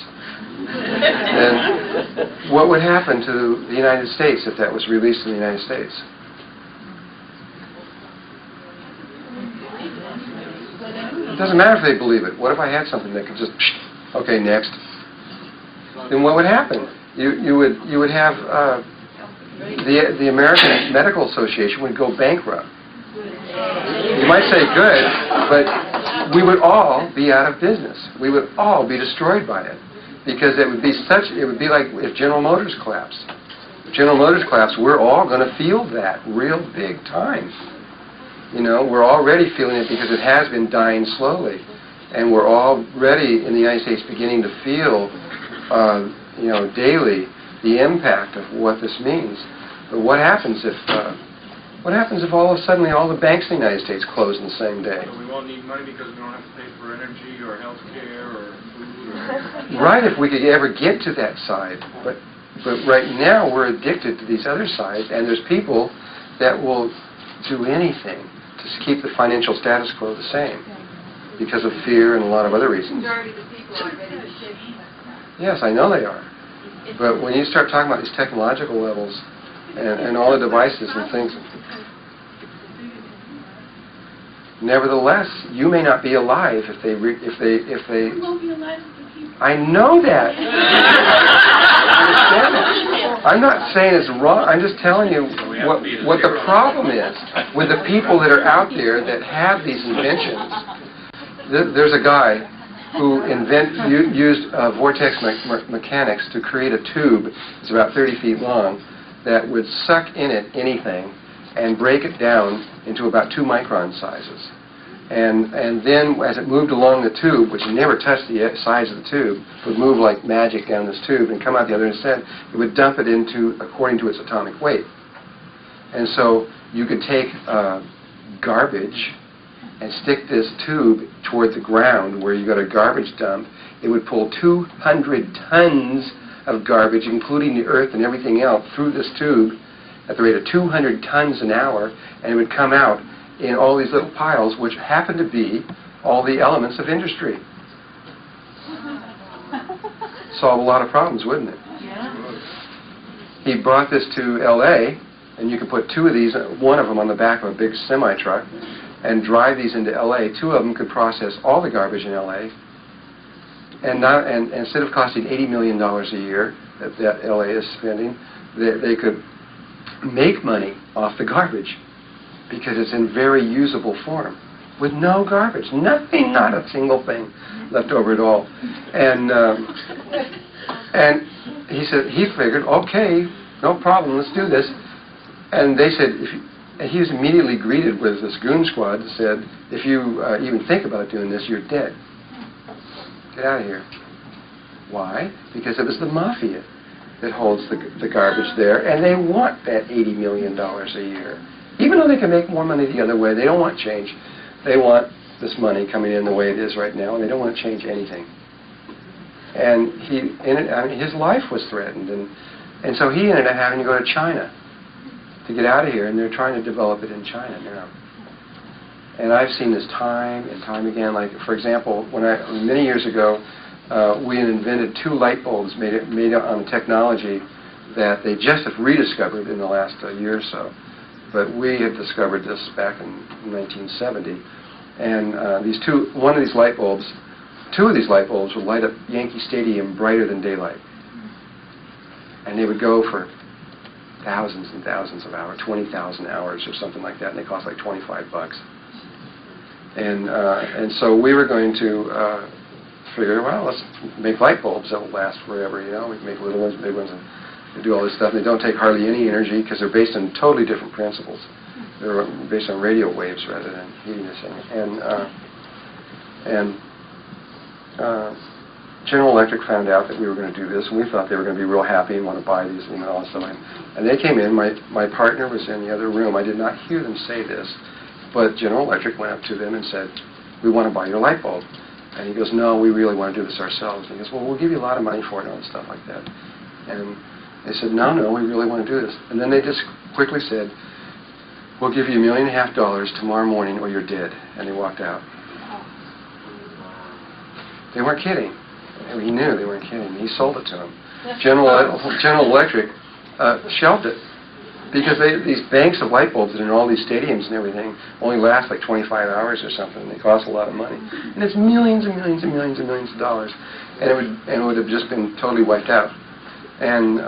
then what would happen to the United States if that was released in the United States? doesn't matter if they believe it. What if I had something that could just, okay, next? Then what would happen? You would have the American Medical Association would go bankrupt. You might say good, but we would all be out of business. We would all be destroyed by it, because it would be like if General Motors collapsed. If General Motors collapsed, we're all going to feel that real big time. You know, we're already feeling it because it has been dying slowly, and we're already in the United States beginning to feel, daily the impact of what this means. But what happens if all of a sudden all the banks in the United States close in the same day? So we won't need money because we don't have to pay for energy or health care or food or... Right, if we could ever get to that side. But right now we're addicted to these other sides, and there's people that will do anything to keep the financial status quo the same because of fear and a lot of other reasons. Yes, I know they are. But when you start talking about these technological levels and all the devices and things, nevertheless, you may not be alive if they. You won't be alive if the people. I know that. I understand that. I'm not saying it's wrong. I'm just telling you what the problem is with the people that are out there that have these inventions. There's a guy who used vortex mechanics to create a tube that's about 30 feet long that would suck in it anything and break it down into about 2 micron sizes. And then as it moved along the tube, which never touched the sides of the tube, would move like magic down this tube and come out the other end, it would dump it into according to its atomic weight. And so you could take garbage and stick this tube toward the ground where you got a garbage dump. It would pull 200 tons of garbage, including the earth and everything else, through this tube at the rate of 200 tons an hour, and it would come out in all these little piles, which happen to be all the elements of industry. Solve a lot of problems, wouldn't it? Yeah. He brought this to L.A., and you could put 2 of these, one of them on the back of a big semi-truck, and drive these into L.A. 2 of them could process all the garbage in L.A., and instead of costing $80 million a year that L.A. is spending, they could make money off the garbage because it's in very usable form with no garbage, nothing, not a single thing left over at all. And he said, he figured, okay, no problem, let's do this. And they said, and he was immediately greeted with this goon squad that said, if you even think about doing this, you're dead. Get out of here. Why? Because it was the mafia that holds the garbage there, and they want that $80 million a year. Even though they can make more money the other way, they don't want change. They want this money coming in the way it is right now, and they don't want to change anything. And his life was threatened, and so he ended up having to go to China to get out of here, and they're trying to develop it in China now. And I've seen this time and time again. Like, for example, many years ago, we had invented 2 light bulbs made on technology that they just have rediscovered in the last year or so. But we had discovered this back in 1970. And one of these light bulbs, 2 of these light bulbs would light up Yankee Stadium brighter than daylight. And they would go for thousands and thousands of hours, 20,000 hours or something like that, and they cost like $25. And so we were going to figure, well, let's make light bulbs that will last forever. You know, we can make little ones, big ones, and they do all this stuff. And they don't take hardly any energy because they're based on totally different principles. They're based on radio waves rather than heating this thing. And General Electric found out that we were going to do this, and we thought they were going to be real happy and want to buy these and all that stuff. And they came in. My partner was in the other room. I did not hear them say this, but General Electric went up to them and said, "We want to buy your light bulb." And he goes, "No, we really want to do this ourselves." And he goes, "Well, we'll give you a lot of money for it and all stuff like that." And they said, "No, we really want to do this." And then they just quickly said, "We'll give you $1.5 million tomorrow morning or you're dead." And they walked out. They weren't kidding. He knew they weren't kidding. He sold it to him. General Electric shelved it. Because these banks of light bulbs in all these stadiums and everything only last like 25 hours or something. They cost a lot of money, and it's millions and millions and millions and millions of dollars, and it would have just been totally wiped out. And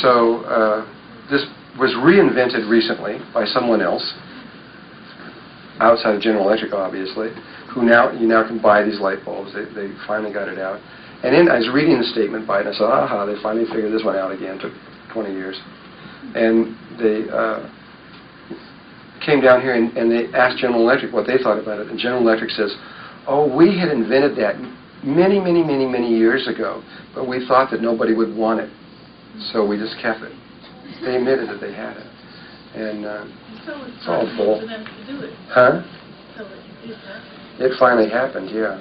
so this was reinvented recently by someone else outside of General Electric, obviously, who you now can buy these light bulbs. They finally got it out. And then I was reading the statement by it, and I said, aha, they finally figured this one out again. It took 20 years. And they came down here and they asked General Electric what they thought about it. And General Electric says, oh, we had invented that many, many, many, many years ago, but we thought that nobody would want it, so we just kept it. They admitted that they had it. And it's all bull. Huh? It finally happened, yeah.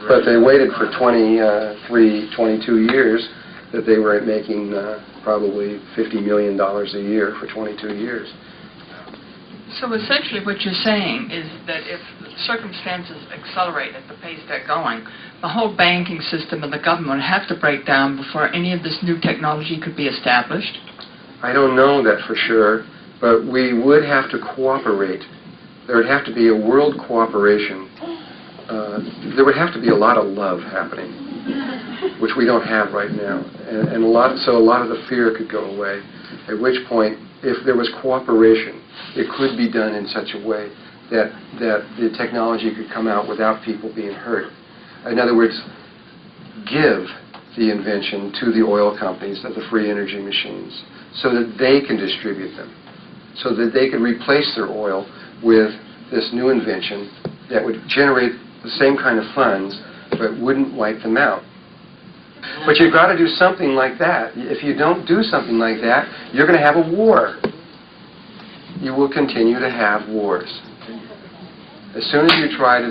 But they waited for 22 years that they were making probably $50 million a year for 22 years. So essentially what you're saying is that if circumstances accelerate at the pace they're going, the whole banking system and the government would have to break down before any of this new technology could be established? I don't know that for sure, but we would have to cooperate. There would have to be a world cooperation. There would have to be a lot of love happening, which we don't have right now. And a lot of the fear could go away, at which point, if there was cooperation, it could be done in such a way that the technology could come out without people being hurt. In other words, give the invention to the oil companies of the free energy machines so that they can distribute them, so that they can replace their oil with this new invention that would generate the same kind of funds but wouldn't wipe them out. But you've got to do something like that. If you don't do something like that, you're going to have a war. You will continue to have wars. As soon as you try to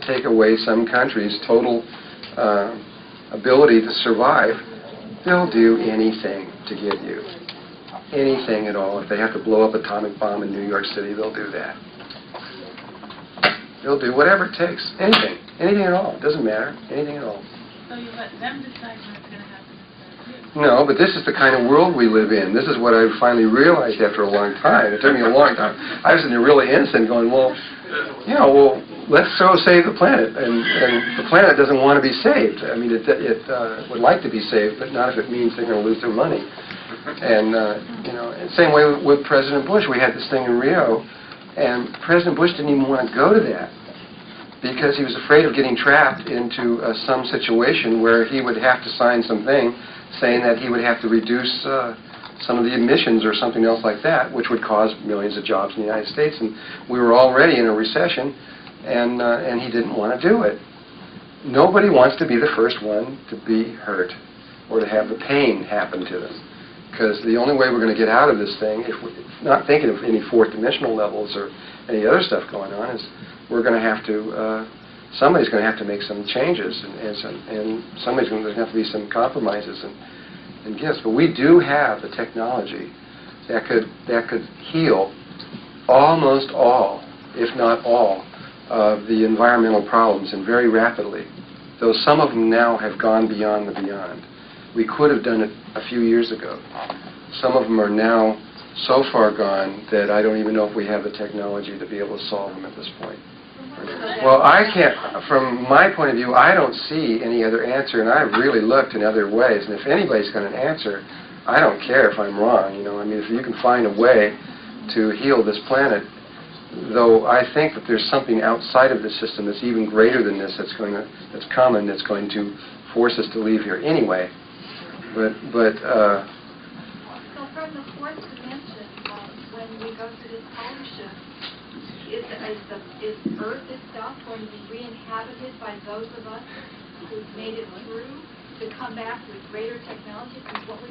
take away some country's total ability to survive, they'll do anything to get you. Anything at all. If they have to blow up an atomic bomb in New York City, they'll do that. They'll do whatever it takes. Anything. Anything at all. It doesn't matter. Anything at all. So you let them decide what's going to happen instead of you? No, but this is the kind of world we live in. This is what I finally realized after a long time. It took me a long time. I was in there really innocent going, well, let's save the planet. And the planet doesn't want to be saved. I mean, it would like to be saved, but not if it means they're going to lose their money. And, same way with President Bush. We had this thing in Rio, and President Bush didn't even want to go to that because he was afraid of getting trapped into some situation where he would have to sign something saying that he would have to reduce some of the emissions or something else like that, which would cause millions of jobs in the United States. And we were already in a recession, and he didn't want to do it. Nobody wants to be the first one to be hurt or to have the pain happen to them. Because the only way we're going to get out of this thing, if we're not thinking of any fourth dimensional levels or any other stuff going on, is we're going to have to, somebody's going to have to make some changes, and somebody's going to have to be some compromises and gifts. But we do have the technology that could heal almost all, if not all, of the environmental problems, and very rapidly. Though some of them now have gone beyond the beyond. We could have done it a few years ago. Some of them are now so far gone that I don't even know if we have the technology to be able to solve them at this point. Well, I can't, from my point of view, I don't see any other answer, and I've really looked in other ways, and if anybody's got an answer, I don't care if I'm wrong. I mean, if you can find a way to heal this planet, though I think that there's something outside of the system that's even greater than this that's coming, that's going to force us to leave here anyway. But So from the fourth dimension, when we go through this polar shift, is Earth itself going to be re-inhabited by those of us who've made it through to come back with greater technology?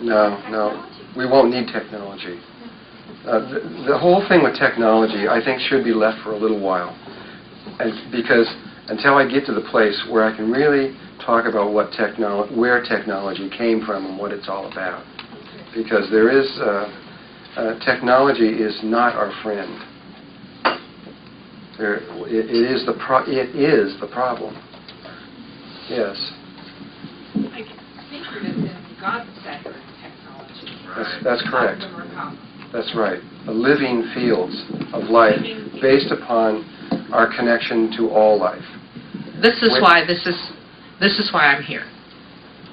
No, we won't need technology. The whole thing with technology, I think, should be left for a little while, because until I get to the place where I can really talk about where technology came from and what it's all about, because there is technology is not our friend. It is the problem. Yes. I think that God's center in technology. That's That's correct. That's right. A living fields of life based upon our connection to all life. This is why I'm here.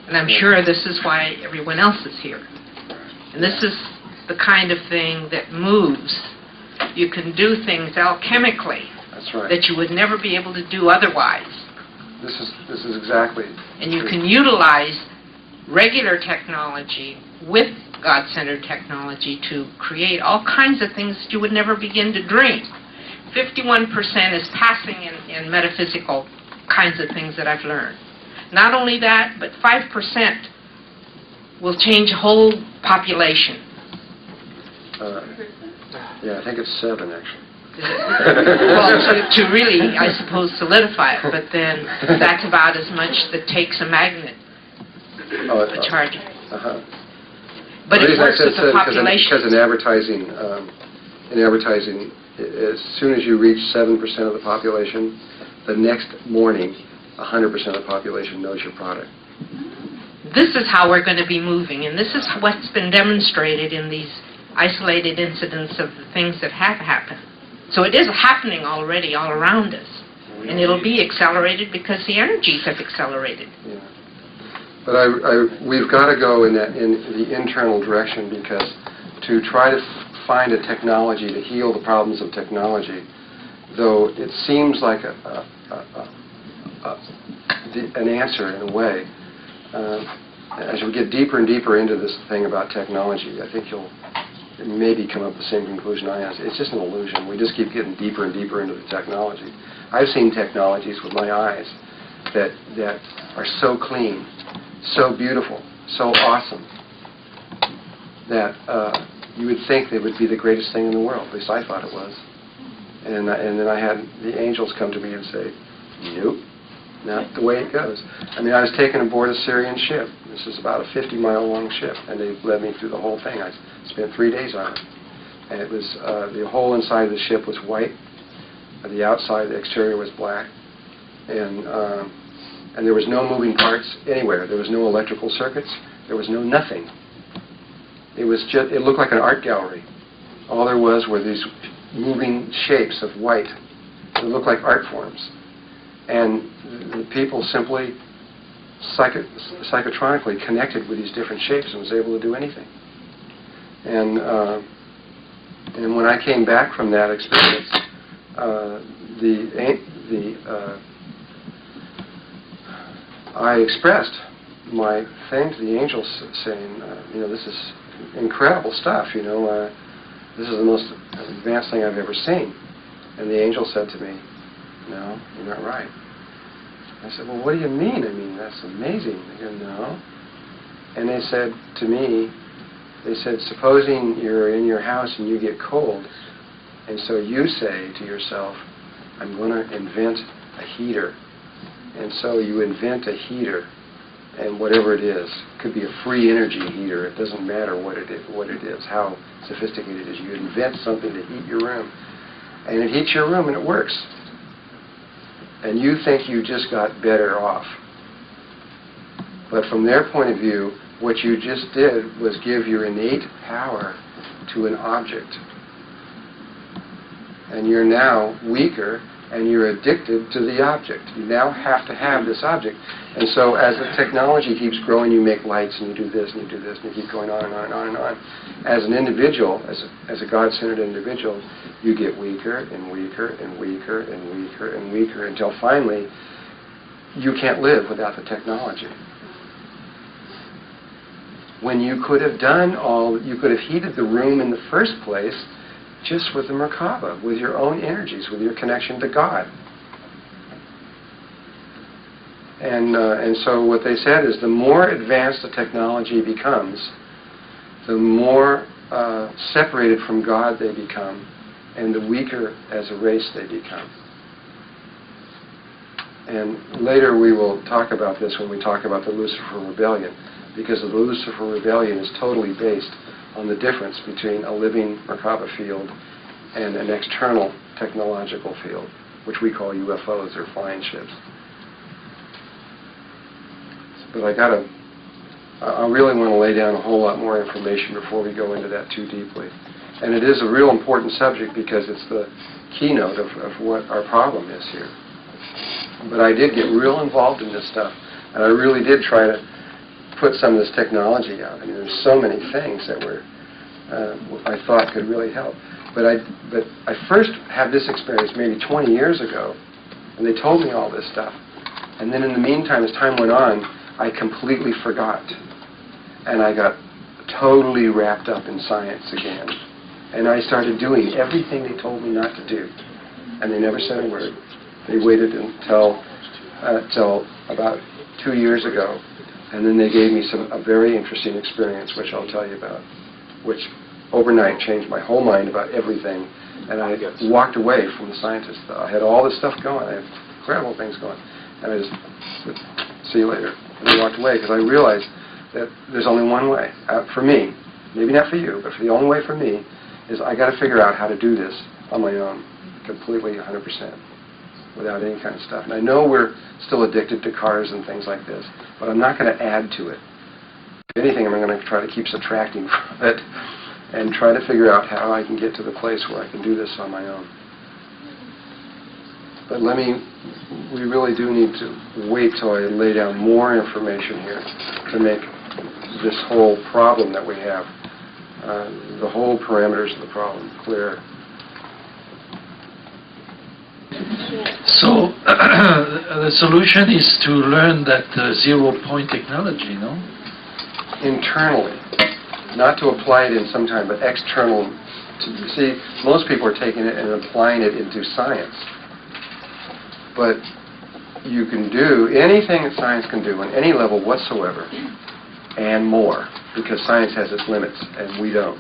And I'm sure this is why everyone else is here. And this is the kind of thing that moves. You can do things alchemically That's right. that you would never be able to do otherwise. This is exactly. And you can utilize regular technology with God-centered technology to create all kinds of things that you would never begin to dream. 51% is passing in metaphysical kinds of things that I've learned. Not only that, but 5% will change a whole population. Yeah, I think it's 7, actually. Well, to really, I suppose, solidify it, but then that's about as much that takes a magnet, a charge. Uh-huh. But The it reason I works said with the population. because in advertising, as soon as you reach 7% of the population, the next morning, 100% of the population knows your product. This is how we're going to be moving, and this is what's been demonstrated in these isolated incidents of the things that have happened. So it is happening already all around us, and it'll be accelerated because the energies have accelerated. Yeah. But we've got to go in the internal direction, because to try to find a technology to heal the problems of technology, though it seems like an answer in a way, as we get deeper and deeper into this thing about technology, I think you'll maybe come up with the same conclusion I am. It's just an illusion. We just keep getting deeper and deeper into the technology. I've seen technologies with my eyes that are so clean, so beautiful, so awesome, that you would think they would be the greatest thing in the world. At least I thought it was. And then I had the angels come to me and say, nope, not the way it goes. I mean, I was taken aboard a Syrian ship. This is about a 50-mile-long ship, and they led me through the whole thing. I spent 3 days on it. And it was, the whole inside of the ship was white. The outside, the exterior was black. And there was no moving parts anywhere. There was no electrical circuits. There was no nothing. It was just, it looked like an art gallery. All there was were these moving shapes of white. It looked like art forms. And the people simply psychotronically connected with these different shapes and was able to do anything. And when I came back from that experience, I expressed my thing to the angels, saying, this is incredible stuff. This is the most advanced thing I've ever seen. And the angel said to me, no, you're not right. I said, well, what do you mean? I mean, that's amazing. They go, no. And they said to me, supposing you're in your house and you get cold, and so you say to yourself, I'm going to invent a heater. And so you invent a heater, and whatever it is, it could be a free energy heater. It doesn't matter what it is, how sophisticated it is. You invent something to heat your room, and it heats your room, and it works. And you think you just got better off. But from their point of view, what you just did was give your innate power to an object. And you're now weaker, and you're addicted to the object. You now have to have this object. And so as the technology keeps growing, you make lights, and you do this, and you do this, and you keep going on and on and on and on. As an individual, as a God-centered individual, you get weaker and weaker and weaker and weaker and weaker until finally you can't live without the technology. When you could have you could have heated the room in the first place just with the Merkaba, with your own energies, with your connection to God. And so what they said is the more advanced the technology becomes, the more separated from God they become, and the weaker as a race they become. And later we will talk about this when we talk about the Lucifer Rebellion, because the Lucifer Rebellion is totally based on the difference between a living Merkaba field and an external technological field, which we call UFOs, or flying ships. But I got to I really want to lay down a whole lot more information before we go into that too deeply. And it is a real important subject because it's the keynote of what our problem is here. But I did get real involved in this stuff, and I really did try to put some of this technology out. I mean, there's so many things that were I thought could really help. But I first had this experience maybe 20 years ago, and they told me all this stuff. And then in the meantime, as time went on, I completely forgot. And I got totally wrapped up in science again. And I started doing everything they told me not to do. And they never said a word. They waited until about 2 years ago. And then they gave me a very interesting experience, which I'll tell you about, which overnight changed my whole mind about everything. And I walked away from the scientists. I had all this stuff going. I had incredible things going. And I just said, see you later. And I walked away because I realized that there's only one way. For me, maybe not for you, but the only way for me is I got to figure out how to do this on my own, completely 100%, without any kind of stuff. And I know we're still addicted to cars and things like this, but I'm not going to add to it. If anything, I'm going to try to keep subtracting from it and try to figure out how I can get to the place where I can do this on my own. But we really do need to wait till I lay down more information here to make this whole problem that we have, the whole parameters of the problem, clear. So the solution is to learn that zero-point technology, no? Internally, not to apply it in some time, but external. See, most people are taking it and applying it into science. But you can do anything that science can do on any level whatsoever, and more, because science has its limits, and we don't.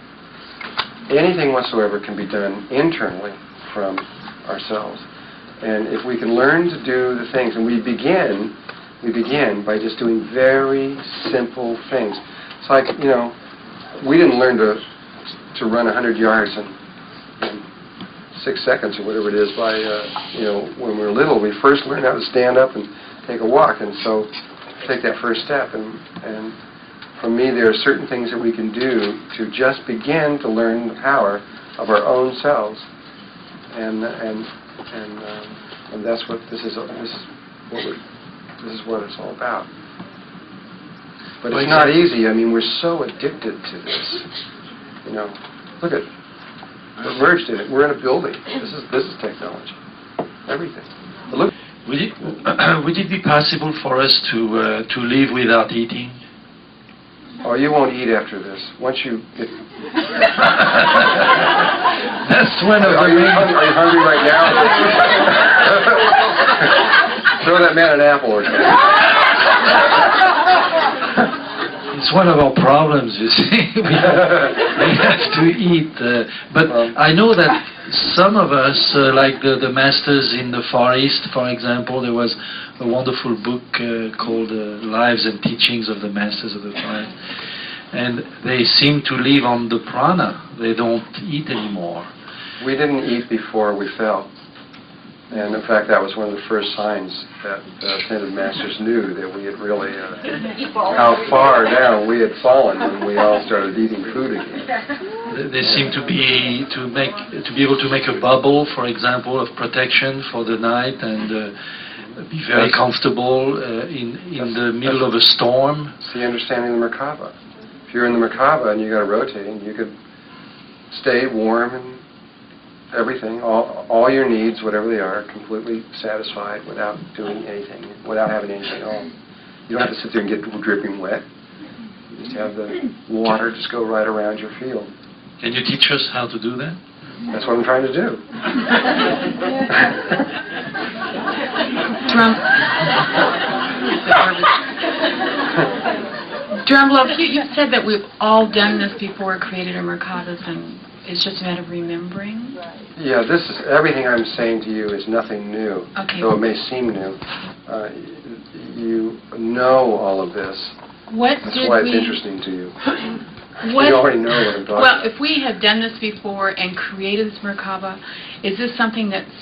Anything whatsoever can be done internally from ourselves. And if we can learn to do the things, and we begin by just doing very simple things. It's like, we didn't learn to run 100 yards in 6 seconds or whatever it is by, when we were little. We first learned how to stand up and take a walk, and so take that first step. And for me, there are certain things that we can do to just begin to learn the power of our own selves. And that's what this is what it's all about. But it's not easy. I mean, we're so addicted to this. Look at, we're merged in it. We're in a building. This is technology. Everything. But look. Would it be possible for us to live without eating? Oh, you won't eat after this. Once you get... That's one of Are you hungry right now? Throw that man an apple or something. It's one of our problems, you see. we have to eat. But I know that some of us, like the masters in the Far East, for example, there was a wonderful book called Lives and Teachings of the Masters of the Far East. And they seem to live on the prana. They don't eat anymore. We didn't eat before we fell. And in fact, that was one of the first signs that the Ascended Masters knew that we had really, how far down we had fallen when we all started eating food again. They seem to be able to make a bubble, for example, of protection for the night and be very comfortable in the middle of a storm. See, understanding the Merkaba. If you're in the Merkaba and you got a rotating, you could stay warm and everything, all your needs, whatever they are, completely satisfied without doing anything, without having anything at all. You don't have to sit there and get dripping wet. You just have the water just go right around your field. Can you teach us how to do that? That's what I'm trying to do. Drumlove, you said that we've all done this before, created our Merkatas, and it's just a matter of remembering? Yeah, everything I'm saying to you is nothing new, though it may seem new. You know all of this. That's why it's interesting to you. You already know what I'm talking about. Well, if we have done this before and created this Merkaba, is this something that's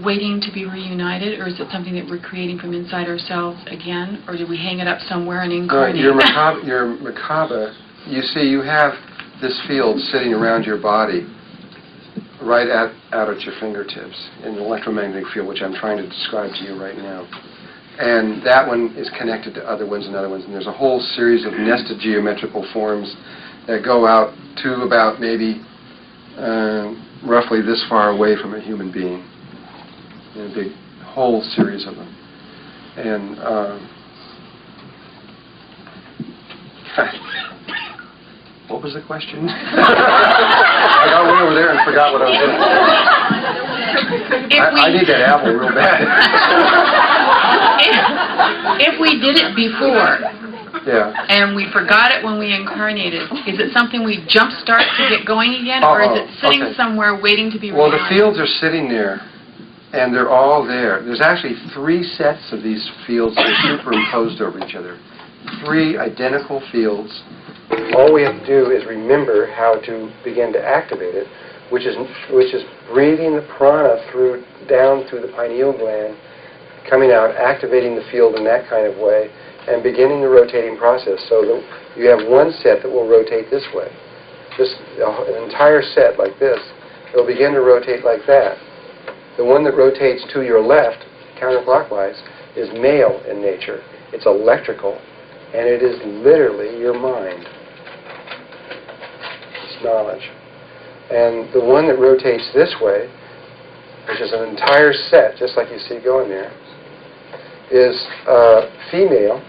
waiting to be reunited, or is it something that we're creating from inside ourselves again, or do we hang it up somewhere and No, incarnate? your Merkaba, you see, you have this field sitting around your body, right out at your fingertips, in the electromagnetic field, which I'm trying to describe to you right now. And that one is connected to other ones and other ones, and there's a whole series of nested geometrical forms that go out to about maybe roughly this far away from a human being. A big whole series of them. And what was the question? I got way over there and forgot what I was doing. I need that apple real bad. If we did it before, Yeah. and we forgot it when we incarnated, is it something we jumpstart to get going again, or is it sitting okay. somewhere waiting to be Well, the reunited? fields are sitting there, and they're all there. There's actually 3 sets of these fields that are superimposed over each other. 3 identical fields. All we have to do is remember how to begin to activate it, which is breathing the prana down through the pineal gland, coming out, activating the field in that kind of way, and beginning the rotating process. So that you have one set that will rotate this way. An entire set like this. It will begin to rotate like that. The one that rotates to your left, counterclockwise, is male in nature. It's electrical, and it is literally your mind. It's knowledge. And the one that rotates this way, which is an entire set, just like you see going there, is female.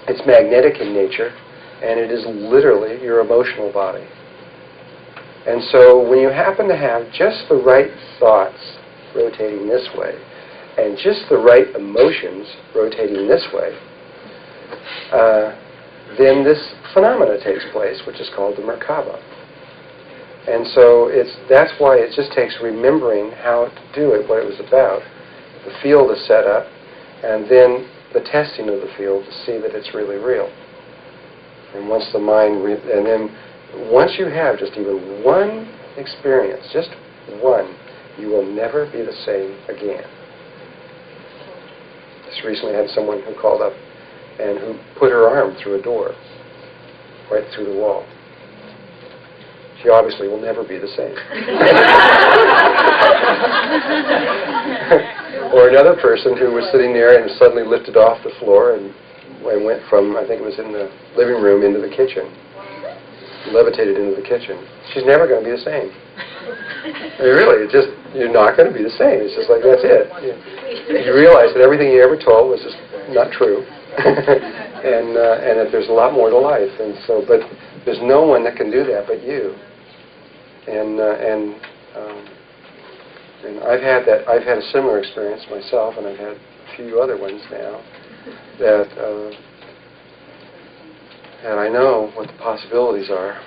It's magnetic in nature, and it is literally your emotional body. And so when you happen to have just the right thoughts rotating this way, and just the right emotions rotating this way, then this phenomena takes place, which is called the Merkaba. And so that's why it just takes remembering how to do it, what it was about. The field is set up, and then the testing of the field to see that it's really real. And once the mind, and then once you have just even one experience, just one, you will never be the same again. Just recently had someone who called up and who put her arm through a door, right through the wall. She obviously will never be the same. Or another person who was sitting there and suddenly lifted off the floor and went from, I think it was in the living room, into the kitchen. Levitated into the kitchen. She's never going to be the same. I mean, really, you're not going to be the same. It's just like, that's it. You realize that everything you ever told was just not true. and that there's a lot more to life. And so, but there's no one that can do that but you. And I've had a similar experience myself, and I've had a few other ones now that and I know what the possibilities are.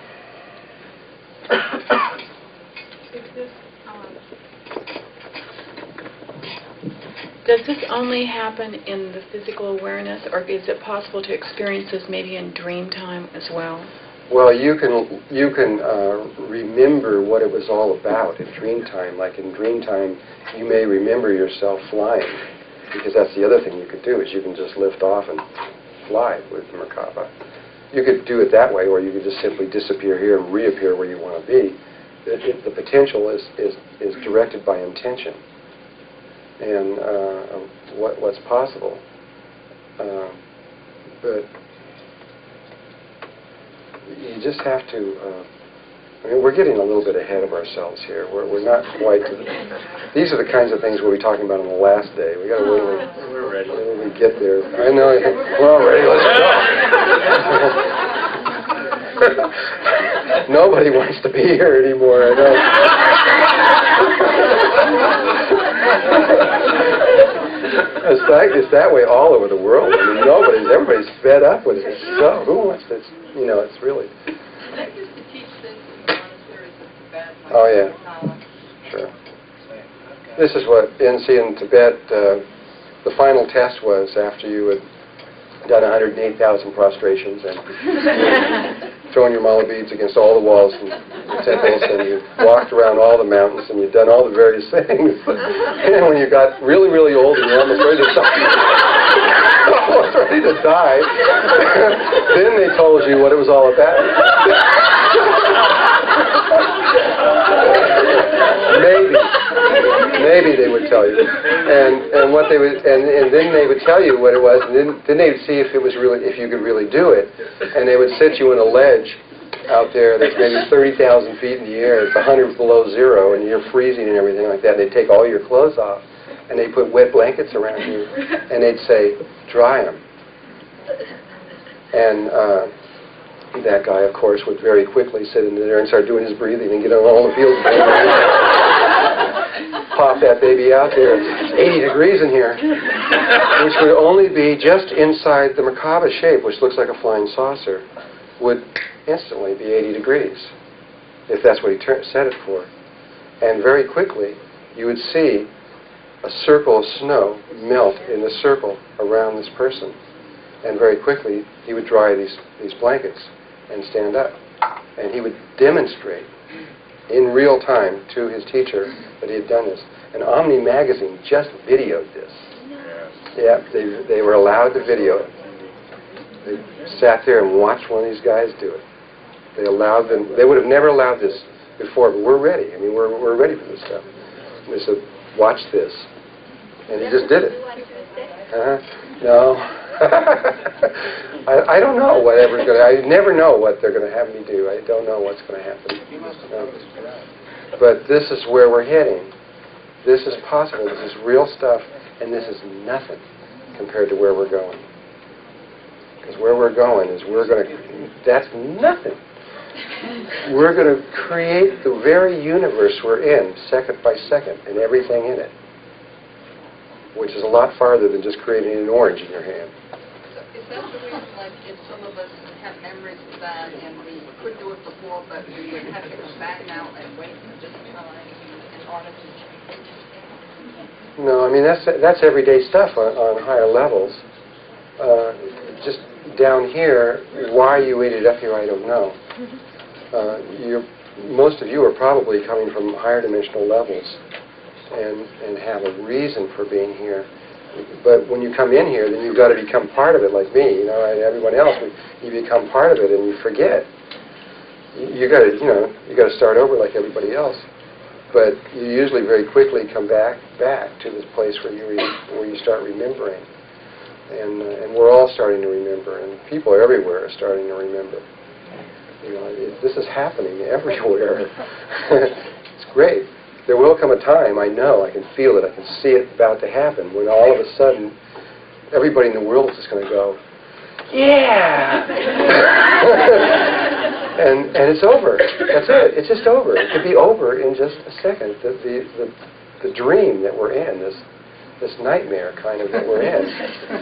Does this only happen in the physical awareness, or is it possible to experience this maybe in dream time as well? Well, you can remember what it was all about in dream time. Like in dream time, you may remember yourself flying, because that's the other thing you could do, is you can just lift off and fly with the Merkaba. You could do it that way, or you could just simply disappear here and reappear where you want to be. The potential is directed by intention and what's possible. But you just have to, I mean, we're getting a little bit ahead of ourselves here. We're not quite, these are the kinds of things we'll be talking about on the last day. We got to wait when we get there. I know, we're all ready, let's go. Nobody wants to be here anymore, I know. It's that way all over the world. I mean, everybody's fed up with it. So, who wants this? You know, it's really... I used to teach this in the monasteries in Tibet. Oh, yeah. Sure. This is what, in Tibet, the final test was after you had done 108,000 prostrations and thrown your mala beads against all the walls and the temples, and you walked around all the mountains, and you'd done all the various things. And when you got really, really old and you're almost ready to die, then they told you what it was all about. Maybe they would tell you, and what they would, and then they would tell you what it was, and then they would see if it was really, if you could really do it, and they would set you on a ledge out there that's maybe 30,000 feet in the air. It's 100 below zero, and you're freezing and everything like that. And they'd take all your clothes off, and they'd put wet blankets around you, and they'd say, "Dry them." And that guy, of course, would very quickly sit in there and start doing his breathing and get on all the fields. Pop that baby out there. It's 80 degrees in here, which would only be just inside the Merkaba shape, which looks like a flying saucer, would instantly be 80 degrees, if that's what he set it for. And very quickly, you would see a circle of snow melt in the circle around this person. And very quickly, he would dry these blankets and stand up. And he would demonstrate in real time to his teacher that he had done this. And Omni Magazine just videoed this. Yeah, they were allowed to video it. They sat there and watched one of these guys do it. They allowed them. They would have never allowed this before, but we're ready. I mean, we're ready for this stuff. And they said, "Watch this," and he just did it. No. I don't know whatever's going to. I never know what they're going to have me do. I don't know what's going to happen. But this is where we're heading. This is possible. This is real stuff, and this is nothing compared to where we're going. Because where we're going is that's nothing. We're going to create the very universe we're in, second by second, and everything in it, which is a lot farther than just creating an orange in your hand. Is that the reason, like, if some of us have memories of that and we could do it before, but we would have to come back now and wait for this time in order to change it? No, I mean, that's everyday stuff on higher levels. Just down here, why you ended up here, I don't know. Most of you are probably coming from higher dimensional levels and have a reason for being here. But when you come in here, then you've got to become part of it, like me, and everyone else. You become part of it, and you forget. You got to start over like everybody else. But you usually very quickly come back to this place where you start remembering, and we're all starting to remember, and people everywhere are starting to remember. This is happening everywhere. It's great. There will come a time, I know, I can feel it, I can see it about to happen, when all of a sudden, everybody in the world is just going to go, yeah! and it's over. That's it. It's just over. It could be over in just a second. The dream that we're in, this nightmare kind of that we're in,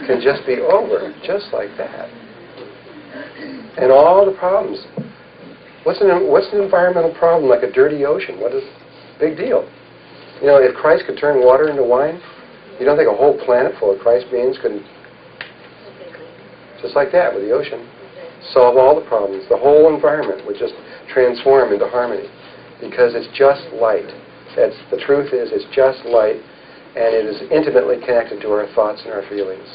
can just be over, just like that. And all the problems. What's an environmental problem like a dirty ocean? What is big deal? If Christ could turn water into wine, you don't think a whole planet full of Christ beings couldn't, just like that with the ocean, solve all the problems? The whole environment would just transform into harmony because it's just light. The truth is, it's just light, and it is intimately connected to our thoughts and our feelings.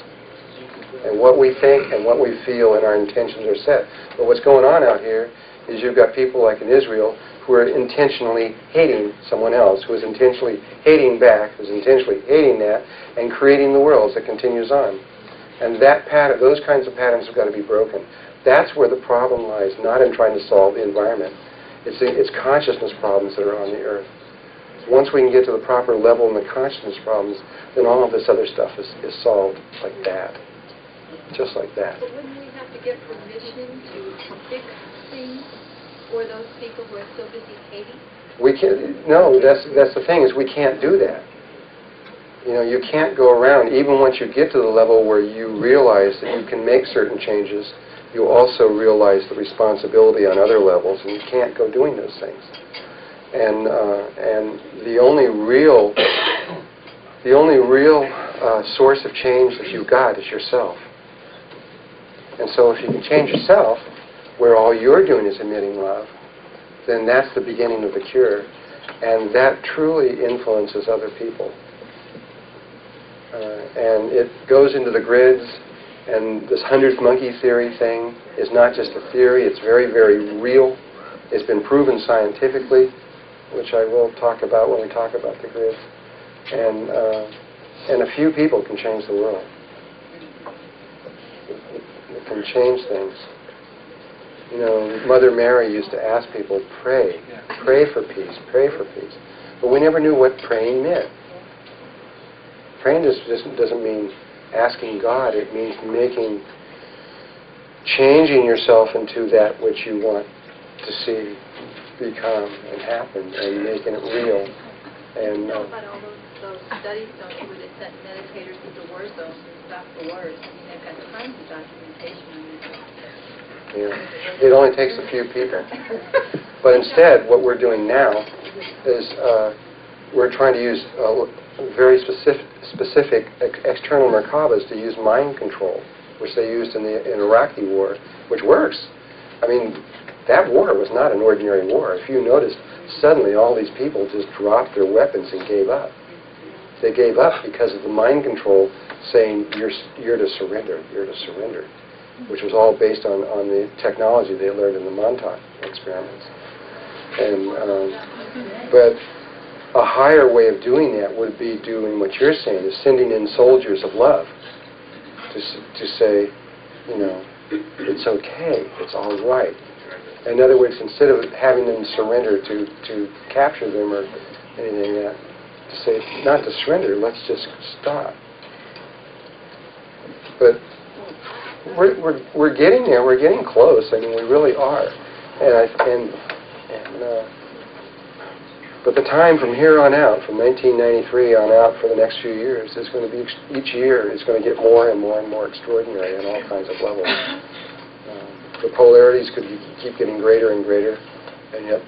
And what we think and what we feel and our intentions are set. But what's going on out here is you've got people like in Israel who are intentionally hating someone else, who is intentionally hating back, who is intentionally hating that, and creating the worlds that continues on. And those kinds of patterns have got to be broken. That's where the problem lies, not in trying to solve the environment. It's consciousness problems that are on the earth. Once we can get to the proper level in the consciousness problems, then all of this other stuff is solved like that. Just like that. But wouldn't we have to get permission to fix things for those people who are so busy hating? We can't. No, that's the thing, is we can't do that. You can't go around, even once you get to the level where you realize that you can make certain changes, you also realize the responsibility on other levels, and you can't go doing those things. And the only real source of change that you've got is yourself. And so if you can change yourself, where all you're doing is emitting love, then that's the beginning of the cure. And that truly influences other people. And it goes into the grids, and this 100th monkey theory thing is not just a theory, it's very, very real. It's been proven scientifically, which I will talk about when we talk about the grids. And a few people can change the world. It can change things. You know, Mother Mary used to ask people, pray for peace, pray for peace. But we never knew what praying meant. Praying just doesn't mean asking God. It means changing yourself into that which you want to see become and happen, and making it real. And But all those studies, don't you, where they sent meditators into war zones and stop the wars? I mean, they've got tons of documentation on it. yeah, it only takes a few people. But instead, what we're doing now is we're trying to use very specific external Merkabas to use mind control, which they used in the Iraqi war, which works. I mean, that war was not an ordinary war. If you noticed, suddenly all these people just dropped their weapons and gave up. They gave up because of the mind control saying, you're to surrender, you're to surrender, which was all based on the technology they learned in the Montauk experiments. But a higher way of doing that would be doing what you're saying, is sending in soldiers of love to say, you know, it's okay, it's all right. In other words, instead of having them surrender to capture them or anything like that, to say, not to surrender, let's just stop. But we're getting there, we're getting close. I mean, we really are. But the time from here on out, from 1993 on out for the next few years, is going to be, each year is going to get more and more and more extraordinary on all kinds of levels. The polarities could keep getting greater and greater, and yet